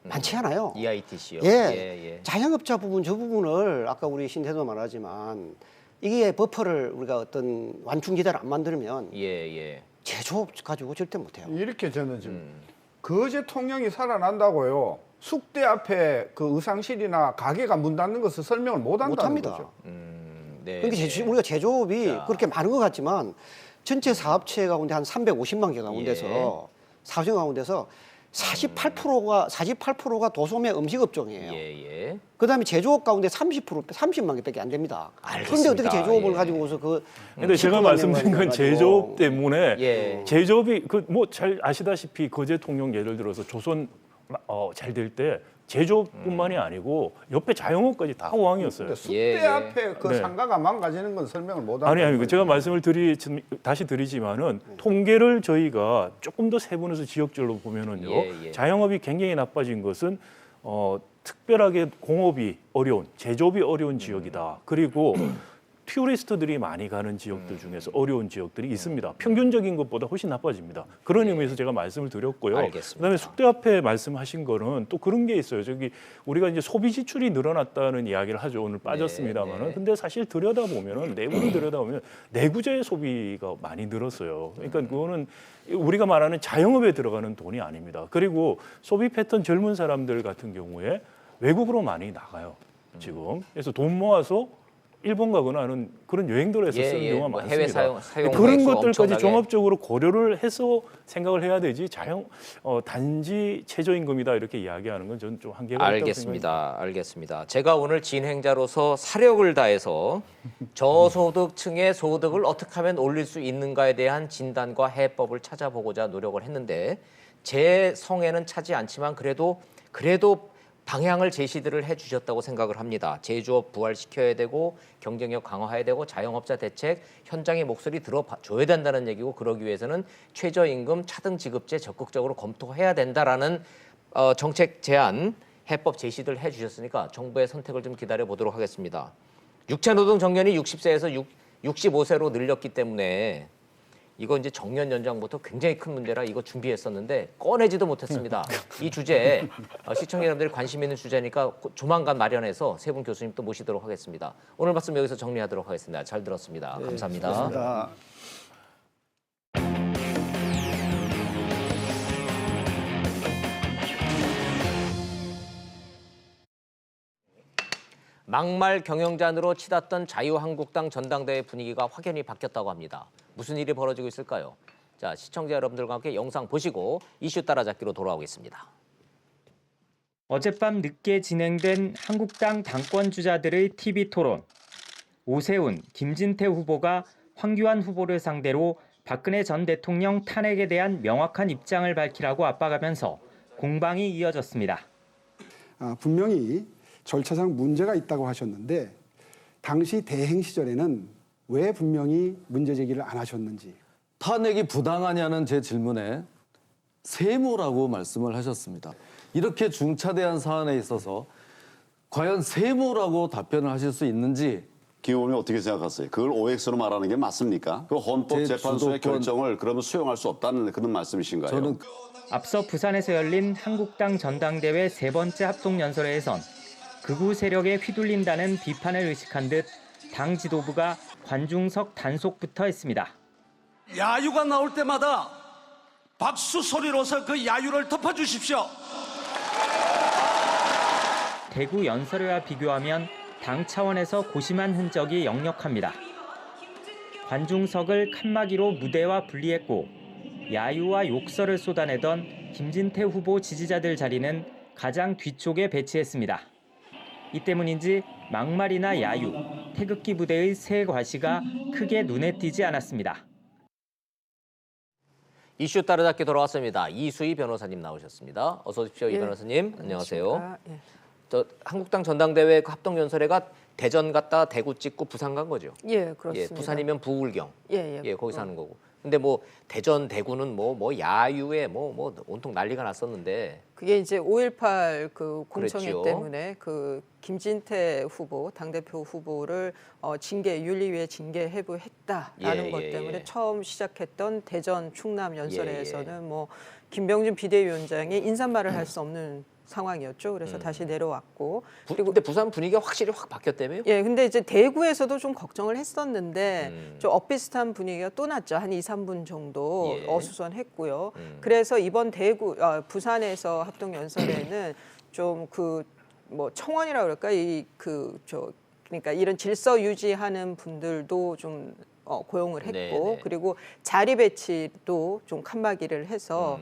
많지 않아요. EITC요. 예. 자영업자 부분 저 부분을 아까 우리 신태도 말하지만 이게 버퍼를 우리가 어떤 완충지대를 안 만들면 예. 제조업 가지고 절대 못해요. 이렇게 저는 지금 거제 통영이 살아난다고요. 숙대 앞에 그 의상실이나 가게가 문 닫는 것을 설명을 못 한다는 못합니다. 거죠. 네. 그러니까 우리가 제조업이 그렇게 많은 것 같지만 전체 사업체 가운데 한 350만 개 가운데서 사업체 가운데서 48%가 도소매 음식 업종이에요. 예. 그다음에 제조업 가운데 30만 개밖에 안 됩니다. 그런데 알겠습니다. 어떻게 제조업을 예. 가지고서 그 근데 제가 10% 말씀드린 건 가지고 제조업 때문에 예. 제조업이 그 뭐 잘 아시다시피 거제 통영 예를 들어서 조선 잘 될 때 제조업뿐만이 아니고 옆에 자영업까지 다 호황이었어요. 근데 숫대 예, 예. 앞에 그 네. 상가가 망가지는 건 설명을 못 아니 하는 제가 말씀을 다시 드리지만은 통계를 저희가 조금 더 세분해서 지역별로 보면은요 예. 자영업이 굉장히 나빠진 것은 특별하게 공업이 어려운 제조업이 어려운 지역이다. 그리고 튜리스트들이 많이 가는 지역들 중에서 어려운 지역들이 있습니다. 평균적인 것보다 훨씬 나빠집니다. 그런 의미에서 제가 말씀을 드렸고요. 알겠습니다. 그다음에 숙대 앞에 말씀하신 거는 또 그런 게 있어요. 저기 우리가 이제 소비 지출이 늘어났다는 이야기를 하죠. 오늘 빠졌습니다만은. 네. 근데 사실 들여다보면은 내부를 들여다보면 내구재 소비가 많이 늘었어요. 그러니까 그거는 우리가 말하는 자영업에 들어가는 돈이 아닙니다. 그리고 소비 패턴 젊은 사람들 같은 경우에 외국으로 많이 나가요. 지금. 그래서 돈 모아서 일본 가거나 하는 그런 여행들을 해서 쓰는 경우가 뭐 많습니다. 해외 사용 그런 액수 것들까지 엄청나게. 종합적으로 고려를 해서 생각을 해야 되지 단지 최저임금이다 이렇게 이야기하는 건 저는 좀 한계가 있다고 생각합니다. 알겠습니다. 제가 오늘 진행자로서 사력을 다해서 저소득층의 소득을 어떻게 하면 올릴 수 있는가에 대한 진단과 해법을 찾아보고자 노력을 했는데 제 성에는 차지 않지만 그래도 방향을 제시들을 해주셨다고 생각을 합니다. 제조업 부활시켜야 되고 경쟁력 강화해야 되고 자영업자 대책 현장의 목소리 들어줘야 된다는 얘기고 그러기 위해서는 최저임금 차등 지급제 적극적으로 검토해야 된다라는 정책 제안 해법 제시들 해주셨으니까 정부의 선택을 좀 기다려 보도록 하겠습니다. 육체노동 정년이 60세에서 65세로 늘렸기 때문에 이거 이제 정년 연장부터 굉장히 큰 문제라 이거 준비했었는데 꺼내지도 못했습니다. 이 주제 시청자 여러분들이 관심 있는 주제니까 조만간 마련해서 세 분 교수님 또 모시도록 하겠습니다. 오늘 말씀 여기서 정리하도록 하겠습니다. 잘 들었습니다. 감사합니다. 고맙습니다. 막말 경영잔으로 치닫던 자유한국당 전당대회 분위기가 확연히 바뀌었다고 합니다. 무슨 일이 벌어지고 있을까요? 자, 시청자 여러분들과 함께 영상 보시고 이슈 따라잡기로 돌아오겠습니다. 어젯밤 늦게 진행된 한국당 당권 주자들의 TV 토론. 오세훈, 김진태 후보가 황교안 후보를 상대로 박근혜 전 대통령 탄핵에 대한 명확한 입장을 밝히라고 압박하면서 공방이 이어졌습니다. 분명히 절차상 문제가 있다고 하셨는데 당시 대행 시절에는 왜 분명히 문제 제기를 안 하셨는지. 탄핵이 부당하냐는 제 질문에 세모라고 말씀을 하셨습니다. 이렇게 중차대한 사안에 있어서 과연 세모라고 답변을 하실 수 있는지. 김 의원님 어떻게 생각하세요? 그걸 OX로 말하는 게 맞습니까? 그 헌법재판소의 결정을 그러면 수용할 수 없다는 그런 말씀이신가요? 저는 앞서 부산에서 열린 한국당 전당대회 세 번째 합동연설회에선 극우 세력에 휘둘린다는 비판을 의식한 듯 당 지도부가 관중석 단속부터 했습니다. 야유가 나올 때마다 박수 소리로서 그 야유를 덮어주십시오. 대구 연설회와 비교하면 당 차원에서 고심한 흔적이 역력합니다. 관중석을 칸막이로 무대와 분리했고 야유와 욕설을 쏟아내던 김진태 후보 지지자들 자리는 가장 뒤쪽에 배치했습니다. 이 때문인지 막말이나 야유, 태극기 부대의 새 과시가 크게 눈에 띄지 않았습니다. 이슈 따라잡기 돌아왔습니다. 이수희 변호사님 나오셨습니다. 어서 오십시오. 이 변호사님. 안녕하세요. 예. 저 한국당 전당대회 합동연설회가 대전 갔다 대구 찍고 부산 간 거죠? 예, 그렇습니다. 예, 부산이면 부울경. 예. 거기 사는 거고. 근데 뭐 대전 대구는 뭐 야유에 뭐 온통 난리가 났었는데 그게 이제 5.18 그 공청회 그랬죠. 때문에 그 김진태 후보 당대표 후보를 윤리위에 징계 해부했다라는 것 때문에 처음 시작했던 대전 충남 연설회에서는 뭐 김병준 비대위원장이 인사말을 할 수 없는 상황이었죠. 그래서 다시 내려왔고 그리고 근데 부산 분위기가 확실히 확 바뀌었다며요? 예, 근데 이제 대구에서도 좀 걱정을 했었는데 좀 엇비슷한 분위기가 또 났죠. 한 2, 3분 정도 어수선했고요. 그래서 이번 부산에서 합동 연설회는 좀 그 뭐 청원이라 그럴까 그러니까 이런 질서 유지하는 분들도 좀 고용을 했고 그리고 자리 배치도 좀 칸막이를 해서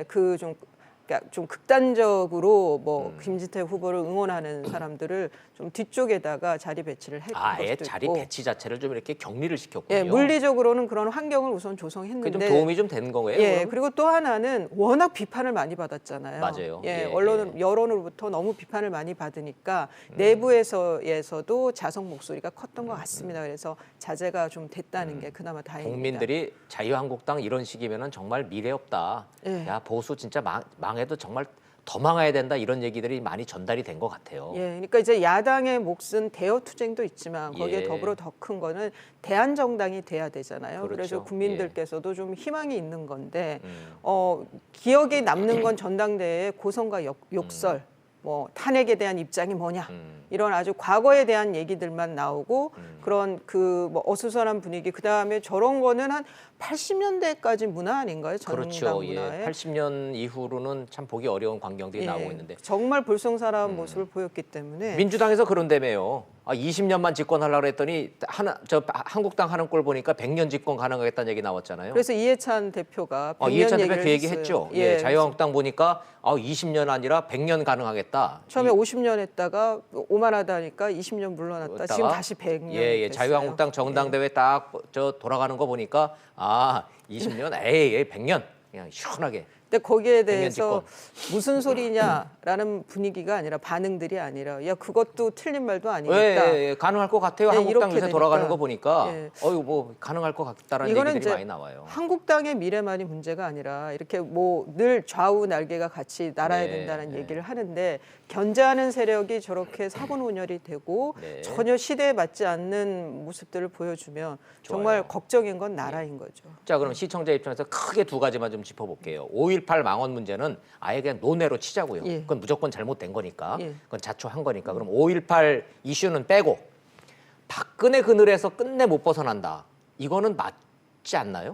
그 좀 그러니까 좀 극단적으로 뭐 김진태 후보를 응원하는 사람들을 좀 뒤쪽에다가 자리 배치를 했던 아예 것도 자리 있고. 배치 자체를 좀 이렇게 격리를 시켰군요. 예, 물리적으로는 그런 환경을 우선 그게 조성했는데 좀 도움이 좀 된 거예요? 예, 그럼? 그리고 또 하나는 워낙 비판을 많이 받았잖아요. 맞아요. 예, 예, 언론 여론으로부터 너무 비판을 많이 받으니까 내부에서도 자성 목소리가 컸던 것 같습니다. 그래서 자제가 좀 됐다는 게 그나마 다행입니다. 국민들이 자유한국당 이런 식이면은 정말 미래 없다. 예. 야 보수 진짜 망해도 정말 더 망해야 된다 이런 얘기들이 많이 전달이 된 것 같아요. 예, 그러니까 이제 야당의 몫은 대여 투쟁도 있지만 거기에 예. 더불어 더 큰 거는 대한 정당이 돼야 되잖아요. 그렇죠. 그래서 국민들께서도 좀 희망이 있는 건데 기억에 남는 건 전당대회의 고성과 욕설, 뭐 탄핵에 대한 입장이 뭐냐 이런 아주 과거에 대한 얘기들만 나오고 그런 그 뭐 어수선한 분위기 그 다음에 저런 거는 한 80년대까지 문화 아닌가요? 전당 그렇죠. 예. 문화에. 80년 이후로는 참 보기 어려운 광경들이 예, 나오고 있는데 정말 불성사나운 모습을 보였기 때문에 민주당에서 그런다며요. 20년만 집권하려고 했더니 한국당 하는 꼴 보니까 100년 집권 가능하겠다는 얘기 나왔잖아요. 그래서 이해찬 대표가 100년 이해찬 대표 얘기를 그 얘기 했어요. 했죠. 예, 자유한국당 보니까 20년 아니라 100년 가능하겠다. 처음에 50년 했다가 오만하다니까 20년 물러났다. 지금 다시 100년. 예, 됐어요. 자유한국당 정당대회 딱 돌아가는 거 보니까 20년, 에이 100년 그냥 시원하게. 근데 거기에 100년 대해서 무슨 소리냐라는 분위기가 아니라 반응들이 아니라 야 그것도 틀린 말도 아니겠다. 예, 가능할 것 같아요. 예, 한국당 이렇게 요새 돌아가는 되니까. 거 보니까 예. 뭐 가능할 것 같다라는 이거는 얘기들이 이제 많이 나와요. 한국당의 미래만이 문제가 아니라 이렇게 뭐 늘 좌우 날개가 같이 날아야 네, 된다는 네. 얘기를 하는데 견제하는 세력이 저렇게 사분오열이 되고 네. 전혀 시대에 맞지 않는 모습들을 보여주면 정말 좋아요. 걱정인 건 나라인 거죠. 자, 그럼 시청자 입장에서 크게 두 가지만 좀 짚어볼게요. 5.18 망언 문제는 아예 그냥 논외로 치자고요. 예. 그건 무조건 잘못된 거니까. 예. 그건 자초한 거니까. 그럼 5.18 이슈는 빼고 박근혜 그늘에서 끝내 못 벗어난다. 이거는 맞지 않나요?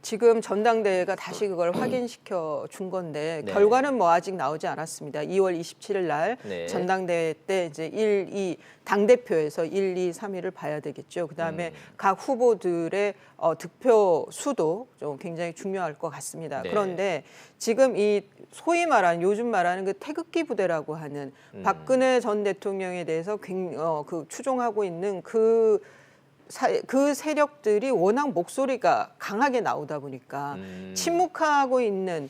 지금 전당대회가 다시 그걸 확인시켜 준 건데 네. 결과는 뭐 아직 나오지 않았습니다. 2월 27일 날 네. 전당대회 때 이제 1, 2 당대표에서 1, 2, 3위를 봐야 되겠죠. 그다음에 각 후보들의 득표 수도 좀 굉장히 중요할 것 같습니다. 네. 그런데 지금 이 소위 말하는 요즘 말하는 그 태극기 부대라고 하는 박근혜 전 대통령에 대해서 그 추종하고 있는 그 세력들이 워낙 목소리가 강하게 나오다 보니까 침묵하고 있는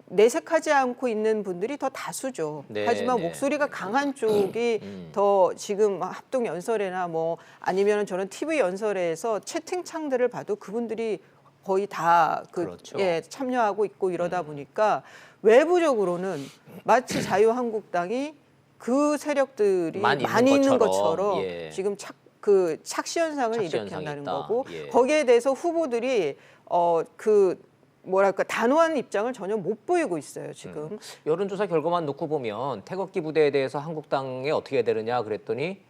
내색하지 않고 있는 분들이 더 다수죠. 네, 하지만 네. 목소리가 강한 쪽이 더 지금 합동 연설회나 뭐 아니면 저는 TV 연설회에서 채팅창들을 봐도 그분들이 거의 다 그렇죠. 참여하고 있고 이러다 보니까 외부적으로는 마치 자유한국당이 그 세력들이 많이 많이 있는 있는 것처럼, 것처럼 예. 지금 착시 현상을 착시 일으킨다는 현상이 있다. 거고 예. 거기에 대해서 후보들이 뭐랄까 단호한 입장을 전혀 못 보이고 있어요 지금. 여론조사 결과만 놓고 보면 태극기 부대에 대해서 한국당에 어떻게 해야 되느냐 그랬더니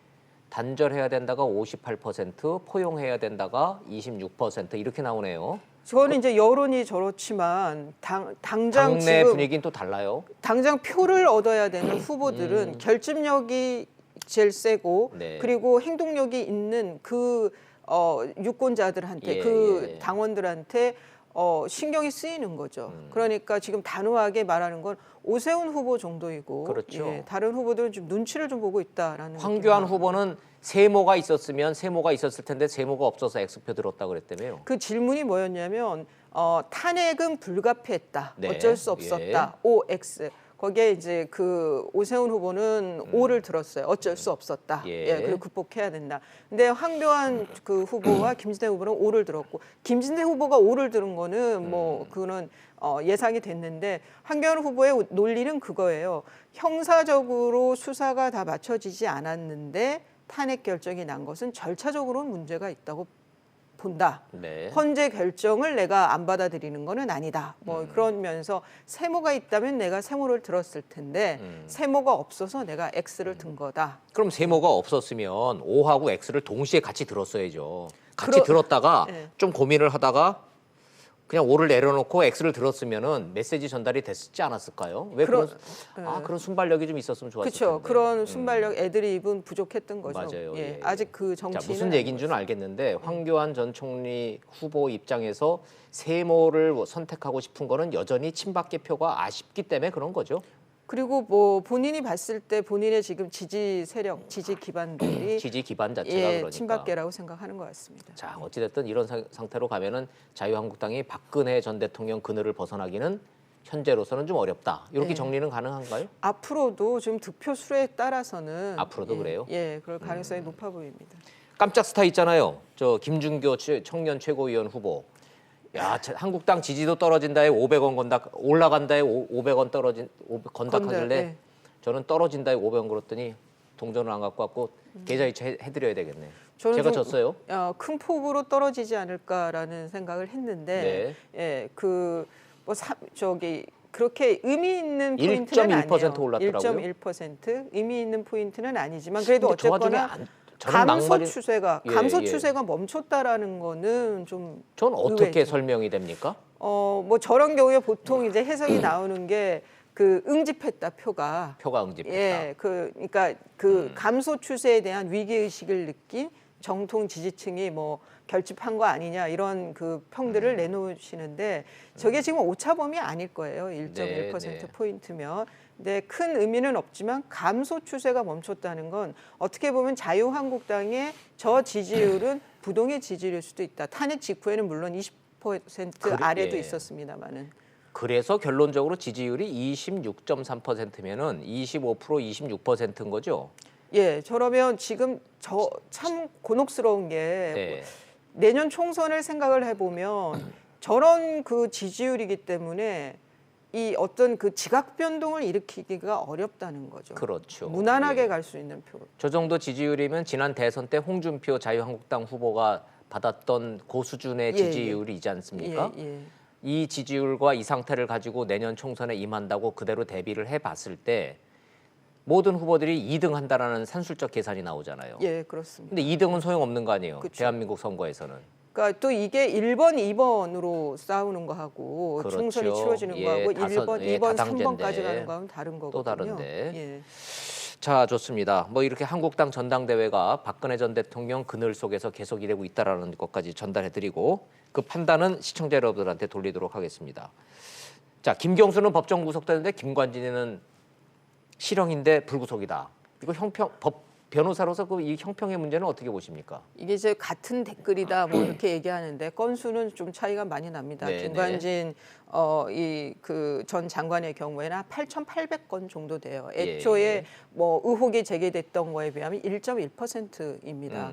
단절해야 된다가 58%, 포용해야 된다가 26% 이렇게 나오네요. 저는 이제 여론이 저렇지만 당장 당내 지금 분위기는 또 달라요. 당장 표를 얻어야 되는 후보들은 결집력이 제일 세고 네. 그리고 행동력이 있는 그 유권자들한테 예, 그 예. 당원들한테 신경이 쓰이는 거죠. 그러니까 지금 단호하게 말하는 건 오세훈 후보 정도이고 그렇죠. 다른 후보들은 좀 눈치를 좀 보고 있다라는 황교안 느낌이 후보는 세모가 있었으면 세모가 있었을 텐데 세모가 없어서 X표 들었다 그랬다며요. 그 질문이 뭐였냐면 탄핵은 불가피했다. 네. 어쩔 수 없었다. OX. 거기에 이제 그 오세훈 후보는 O를 들었어요. 어쩔 수 없었다. 예. 그리고 극복해야 된다. 근데 황교안 그 후보와 김진태 후보는 O를 들었고 김진태 후보가 O를 들은 거는 뭐 그는 예상이 됐는데 황교안 후보의 논리는 그거예요. 형사적으로 수사가 다 맞춰지지 않았는데 탄핵 결정이 난 것은 절차적으로는 문제가 있다고 본다. 네. 헌재 결정을 내가 안 받아들이는 거는 아니다. 뭐 그러면서 세모가 있다면 내가 세모를 들었을 텐데 세모가 없어서 내가 X를 든 거다. 그럼 세모가 없었으면 O하고 X를 동시에 같이 들었어야죠. 같이 들었다가 네. 좀 고민을 하다가 그냥 O를 내려놓고 X를 들었으면은 메시지 전달이 됐지 않았을까요? 왜 그런 순발력이 좀 있었으면 좋았을 텐데. 그렇죠. 그런 순발력 애드립은 부족했던 거죠. 맞아요. 예, 예. 아직 그 자, 정치는 무슨 얘기인 줄은 알겠는데 황교안 전 총리 후보 입장에서 세모를 선택하고 싶은 거는 여전히 친박계 표가 아쉽기 때문에 그런 거죠. 그리고 뭐 본인이 봤을 때 본인의 지금 지지 세력, 지지 기반들이 지지 기반 자체가 예, 그러니까. 친박계라고 생각하는 것 같습니다. 자, 어찌됐든 이런 상태로 가면은 자유한국당이 박근혜 전 대통령 그늘을 벗어나기는 현재로서는 좀 어렵다. 이렇게 네. 정리는 가능한가요? 앞으로도 지금 득표 수에 따라서는 앞으로도 그래요? 예, 그럴 가능성이 높아 보입니다. 깜짝 스타 있잖아요. 저 김준교 청년 최고위원 후보. 야, 한국당 지지도 떨어진다에 500원 건다 올라간다에 500원 건닥하길래 네. 저는 떨어진다에 500원 걸었더니 동전을 안 갖고 왔고 계좌 이체 해드려야 되겠네. 저는 제가 좀, 졌어요. 큰 폭으로 떨어지지 않을까라는 생각을 했는데, 예, 저기 그렇게 의미 있는 포인트는 아니에요. 1.1% 올랐더라고요. 1.1% 의미 있는 포인트는 아니지만 그래도 근데 저 와중에 어쨌거나 저런 감소 예, 예. 추세가 멈췄다라는 거는 좀 전 어떻게 의외죠. 설명이 됩니까? 뭐 저런 경우에 보통 이제 해석이 나오는 게 그 응집했다 표가 응집했다. 예, 그러니까 그 감소 추세에 대한 위기 의식을 느낀 정통 지지층이 뭐 결집한 거 아니냐 이런 그 평들을 내놓으시는데 저게 지금 오차범위 아닐 거예요. 1.1% 네. 포인트면. 근데 큰 의미는 없지만 감소 추세가 멈췄다는 건 어떻게 보면 자유한국당의 저 지지율은 부동의 지지율일 수도 있다. 탄핵 직후에는 물론 20% 아래도 예. 있었습니다만은. 그래서 결론적으로 지지율이 26.3%면은 25% 26%인 거죠. 예, 저러면 지금 저 참 곤혹스러운 게 네. 내년 총선을 생각을 해보면 저런 그 지지율이기 때문에 이 어떤 그 지각 변동을 일으키기가 어렵다는 거죠. 그렇죠. 무난하게 예. 갈 수 있는 표. 저 정도 지지율이면 지난 대선 때 홍준표 자유한국당 후보가 받았던 그 수준의 예, 지지율이지 않습니까? 예. 이 지지율과 이 상태를 가지고 내년 총선에 임한다고 그대로 대비를 해봤을 때 모든 후보들이 2등 한다라는 산술적 계산이 나오잖아요. 예, 그렇습니다. 근데 2등은 소용없는 거 아니에요. 그쵸. 대한민국 선거에서는. 그러니까 또 이게 1번, 2번으로 싸우는 거하고 그렇죠. 총선이 치러지는 예, 거하고 다섯- 1번, 예, 2번, 다당제인데 3번까지 가는 거하고는 다른 거거든요. 또 다른데. 예. 자, 좋습니다. 뭐 이렇게 한국당 전당대회가 박근혜 전 대통령 그늘 속에서 계속 일하고 있다라는 것까지 전달해드리고 그 판단은 시청자 여러분들한테 돌리도록 하겠습니다. 자, 김경수는 법정 구속되는데 김관진은 실형인데 불구속이다. 이거 변호사로서 이 형평의 문제는 어떻게 보십니까? 이게 이제 같은 댓글이다 뭐 이렇게 얘기하는데 건수는 좀 차이가 많이 납니다. 네, 김관진 이 그 전 장관의 경우에는 8,800건 정도 돼요. 애초에 예. 뭐 의혹이 제기됐던 거에 비하면 1.1%입니다.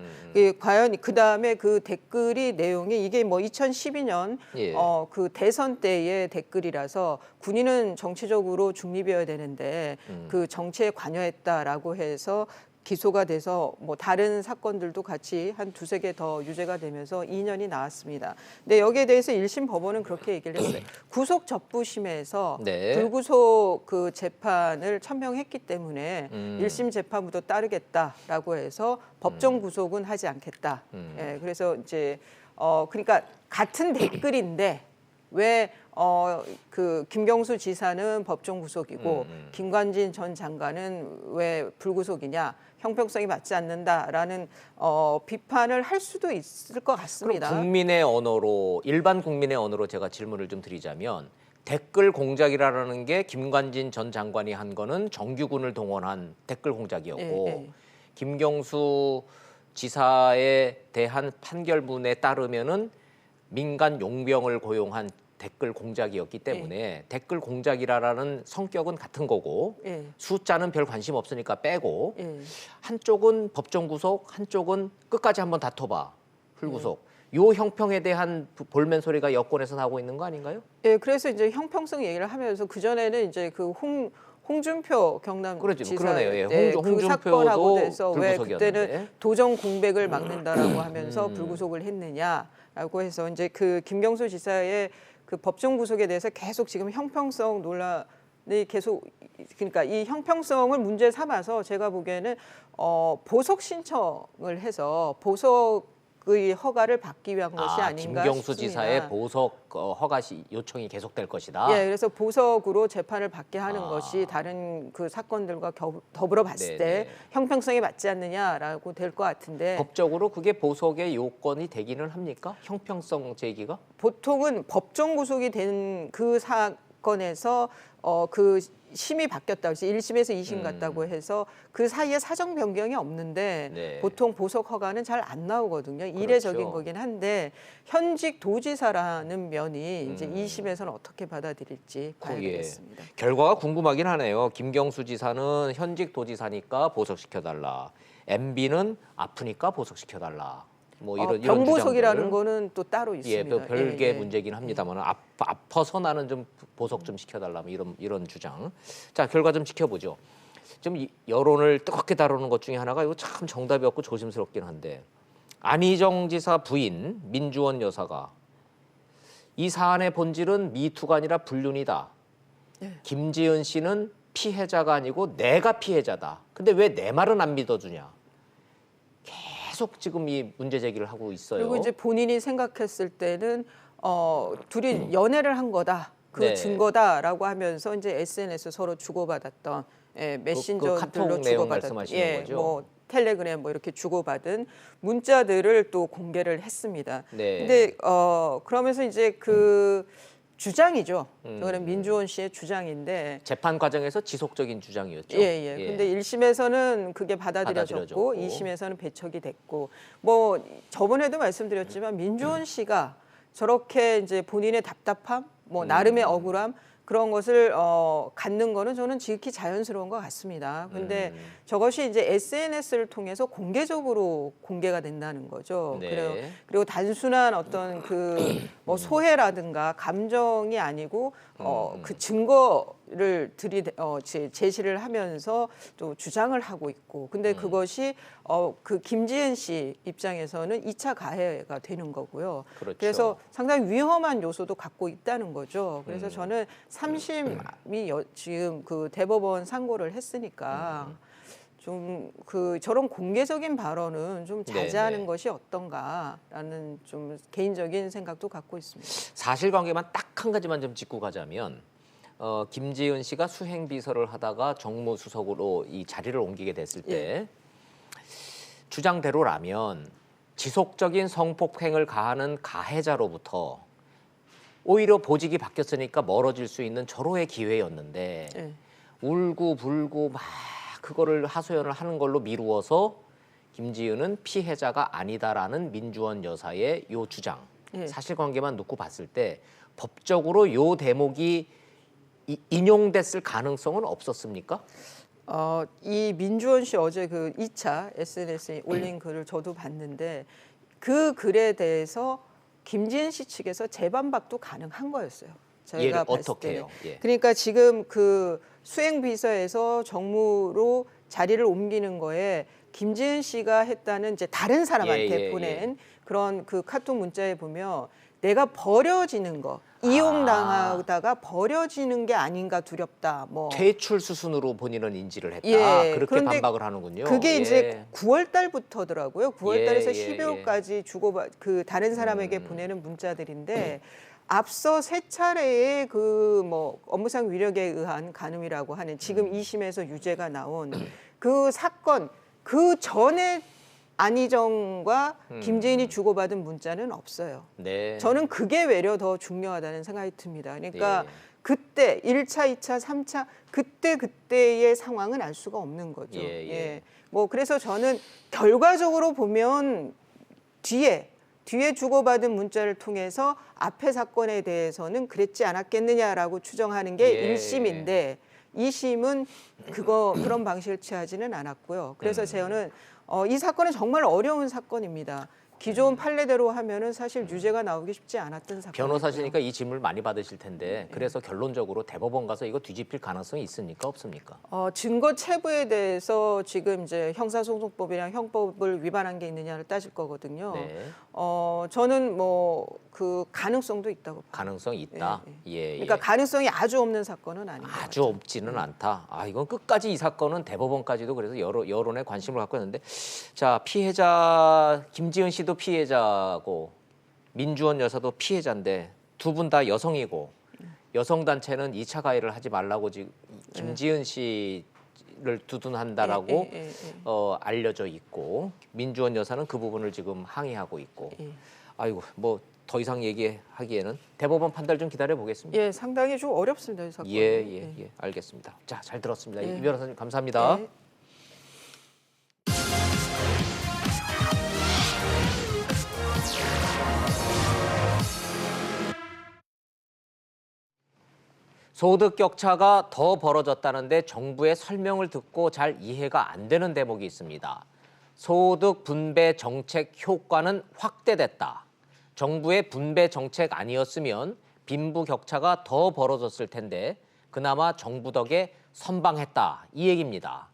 과연 그 다음에 그 댓글이 내용이 이게 뭐 2012년 예. 그 대선 때의 댓글이라서 군인은 정치적으로 중립이어야 되는데 그 정치에 관여했다라고 해서 기소가 돼서 뭐 다른 사건들도 같이 한 두세 개 더 유죄가 되면서 2년이 나왔습니다. 근데 여기에 대해서 1심 법원은 그렇게 얘기를 했어요. 구속 접부심에서 네. 불구속 그 재판을 천명했기 때문에 1심 재판부터 따르겠다라고 해서 법정 구속은 하지 않겠다. 예, 그래서 이제 그러니까 같은 댓글인데 왜 그 김경수 지사는 법정 구속이고 김관진 전 장관은 왜 불구속이냐? 형평성이 맞지 않는다라는 비판을 할 수도 있을 것 같습니다. 그럼 국민의 언어로 일반 국민의 언어로 제가 질문을 좀 드리자면 댓글 공작이라는 게 김관진 전 장관이 한 거는 정규군을 동원한 댓글 공작이었고 예. 김경수 지사에 대한 판결문에 따르면은 민간 용병을 고용한 댓글 공작이었기 때문에 댓글 공작이라는 성격은 같은 거고 예. 숫자는 별 관심 없으니까 빼고 예. 한쪽은 법정 구속, 한쪽은 끝까지 한번 다퉈봐 불구속. 요 형평에 대한 볼멘 소리가 여권에서 나오고 있는 거 아닌가요? 예, 그래서 이제 형평성 얘기를 하면서 그 전에는 이제 그 홍준표 경남지사 그러네요. 예, 때 그 홍준표도 사건하고 돼서 왜 불구속이었는데. 그때는 도정 공백을 막는다라고 하면서 불구속을 했느냐라고 해서 이제 그 김경수 지사의 그 법정 구속에 대해서 계속 지금 형평성 논란이 계속 그러니까 이 형평성을 문제 삼아서 제가 보기에는 보석 신청을 해서 보석 보석의 허가를 받기 위한 것이 아닌가 김경수 싶습니다. 지사의 보석 허가 요청이 계속될 것이다. 예, 그래서 보석으로 재판을 받게 하는 것이 다른 그 사건들과 더불어 봤을 때 형평성에 맞지 않느냐라고 될 것 같은데 법적으로 그게 보석의 요건이 되기는 합니까? 형평성 제기가? 보통은 법정 구속이 된 그 사건에서 그 심이 바뀌었다고 해서 1심에서 2심 갔다고 해서 그 사이에 사정 변경이 없는데 네. 보통 보석 허가는 잘 안 나오거든요. 이례적인 그렇죠. 거긴 한데 현직 도지사라는 면이 이제 2심에서는 어떻게 받아들일지 봐야 거기에 되겠습니다. 결과가 궁금하긴 하네요. 김경수 지사는 현직 도지사니까 보석시켜달라. MB는 아프니까 보석시켜달라. 뭐 이런 병보석이라는 주장들. 거는 또 따로 있습니다. 예, 또 별개 예, 예. 문제긴 합니다만 아파서 나는 좀 보석 좀 시켜달라 뭐 이런 주장. 자, 결과 좀 지켜보죠. 좀 여론을 뜨겁게 다루는 것 중에 하나가 이거 참 정답이 없고 조심스럽긴 한데 안희정 지사 부인 민주원 여사가 이 사안의 본질은 미투가 아니라 불륜이다. 김지은 씨는 피해자가 아니고 내가 피해자다. 근데 왜 내 말은 안 믿어주냐. 계속 지금 이 문제 제기를 하고 있어요. 그리고 이제 본인이 생각했을 때는 둘이 연애를 한 거다. 그 네. 증거다라고 하면서 이제 SNS 서로 주고받았던 메신저들로 카톡 내용 주고받았던 말씀하시는 거죠? 뭐 텔레그램 뭐 이렇게 주고받은 문자들을 또 공개를 했습니다. 네. 근데 그러면서 이제 그 주장이죠. 저는 민주원 씨의 주장인데 재판 과정에서 지속적인 주장이었죠. 예. 근데 1심에서는 그게 받아들여졌고 받아들여졌고. 2심에서는 배척이 됐고 뭐 저번에도 말씀드렸지만 민주원 씨가 저렇게 이제 본인의 답답함, 뭐 나름의 억울함 그런 것을 갖는 거는 저는 지극히 자연스러운 것 같습니다. 근데 저것이 이제 SNS를 통해서 공개적으로 공개가 된다는 거죠. 네. 그리고 단순한 어떤 그 뭐 소해라든가 감정이 아니고 그 증거를 제시를 하면서 또 주장을 하고 있고 근데 그것이 그 김지은 씨 입장에서는 2차 가해가 되는 거고요. 그렇죠. 그래서 상당히 위험한 요소도 갖고 있다는 거죠. 그래서 저는 3심이 지금 그 대법원 상고를 했으니까 좀 그 저런 공개적인 발언은 좀 자제하는 네네. 것이 어떤가라는 좀 개인적인 생각도 갖고 있습니다. 사실관계만 딱 한 가지만 좀 짚고 가자면 김지은 씨가 수행비서를 하다가 정무수석으로 이 자리를 옮기게 됐을 때 주장대로라면 지속적인 성폭행을 가하는 가해자로부터 오히려 보직이 바뀌었으니까 멀어질 수 있는 절호의 기회였는데 예. 울고 불고 막 그거를 하소연을 하는 걸로 미루어서 김지은은 피해자가 아니다라는 민주원 여사의 요 주장 예. 사실관계만 놓고 봤을 때 법적으로 요 대목이 인용됐을 가능성은 없었습니까? 이 민주원 씨 어제 그 2차 SNS에 올린 글을 저도 봤는데 그 글에 대해서 김지은 씨 측에서 재반박도 가능한 거였어요. 저희가 얘를 봤을 어떻게 때는. 해요? 예. 그러니까 지금 그 수행비서에서 정무로 자리를 옮기는 거에 김지은 씨가 했다는 이제 다른 사람한테 보낸 그런 그 카톡 문자에 보면 내가 버려지는 거 이용당하다가 버려지는 게 아닌가 두렵다. 뭐 퇴출 수순으로 본인은 인지를 했다. 예, 그렇게 그런데 반박을 하는군요. 그게 예. 이제 9월 달부터더라고요. 9월 예, 달에서 예, 12월까지 그 다른 사람에게 보내는 문자들인데 앞서 세 차례의 그 뭐 업무상 위력에 의한 간음이라고 하는 지금 2심에서 유죄가 나온 그 사건 그 전에 안희정과 김지은이 주고받은 문자는 없어요. 네. 저는 그게 외려 더 중요하다는 생각이 듭니다. 그러니까 예. 그때 1차, 2차, 3차 그때의 상황은 알 수가 없는 거죠. 예. 뭐 그래서 저는 결과적으로 보면 뒤에 주고받은 문자를 통해서 앞의 사건에 대해서는 그랬지 않았겠느냐라고 추정하는 게 예. 1심인데 2심은 그런 방식을 취하지는 않았고요. 그래서 저는 이 사건은 정말 어려운 사건입니다. 기존 판례대로 하면은 사실 유죄가 나오기 쉽지 않았던 사건. 변호사시니까 이 질문을 많이 받으실 텐데 그래서 결론적으로 대법원 가서 이거 뒤집힐 가능성이 있습니까? 없습니까? 증거 체부에 대해서 지금 이제 형사소송법이랑 형법을 위반한 게 있느냐를 따질 거거든요. 네. 저는 뭐 그 가능성도 있다고 봐요. 가능성이 있다. 예. 그러니까 가능성이 아주 없는 사건은 아닌 것 아주 같아요. 없지는 않다. 아, 이건 끝까지 이 사건은 대법원까지도 그래서 여론에 관심을 갖고 있는데, 자, 피해자 김지은 씨도 피해자고 민주원 여사도 피해자인데 두 분 다 여성이고 여성 단체는 2차 가해를 하지 말라고 지금 김지은 씨를 두둔한다라고 알려져 있고 알려져 여사는 그 부분을 지금 항의하고 있고. 아이고, 뭐 더 이상 얘기하기에는 대법원 판단을 좀 기다려 보겠습니다. 예, 상당히 좀 어렵습니다, 이 사건. 예, 알겠습니다. 자, 잘 들었습니다. 이 변호사님 감사합니다. 네. 소득 격차가 더 벌어졌다는데 정부의 설명을 듣고 잘 이해가 안 되는 대목이 있습니다. 소득 분배 정책 효과는 확대됐다. 정부의 분배 정책 아니었으면 빈부 격차가 더 벌어졌을 텐데 그나마 정부 덕에 선방했다. 이 얘기입니다.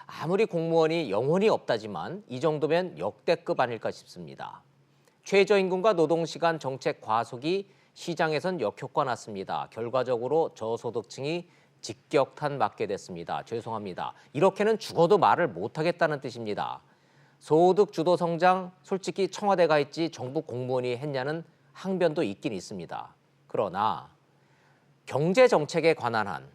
아무리 공무원이 영혼이 없다지만 이 정도면 역대급 아닐까 싶습니다. 최저임금과 노동시간 정책 과속이 시장에선 역효과 났습니다. 결과적으로 저소득층이 직격탄 맞게 됐습니다. 죄송합니다. 이렇게는 죽어도 말을 못하겠다는 뜻입니다. 소득 주도 성장 솔직히 청와대가 했지 정부 공무원이 했냐는 항변도 있긴 있습니다. 그러나 경제 정책에 관한 한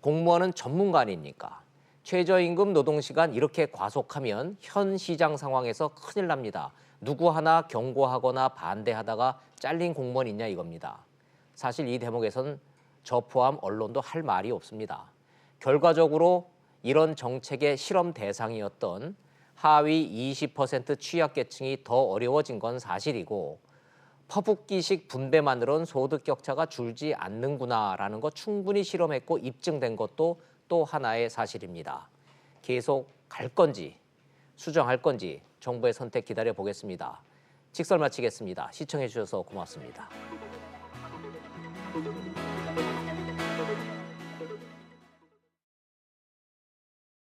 공무원은 전문가 아닙니까? 최저임금 노동시간 이렇게 과속하면 현 시장 상황에서 큰일 납니다. 누구 하나 경고하거나 반대하다가 잘린 공무원 있냐 이겁니다. 사실 이 대목에선 저 포함 언론도 할 말이 없습니다. 결과적으로 이런 정책의 실험 대상이었던 하위 20% 취약계층이 더 어려워진 건 사실이고 퍼붓기식 분배만으로는 소득 격차가 줄지 않는구나라는 거 충분히 실험했고 입증된 것도 또 하나의 사실입니다. 계속 갈 건지 수정할 건지 정부의 선택 기다려 보겠습니다. 직설 마치겠습니다. 시청해 주셔서 고맙습니다.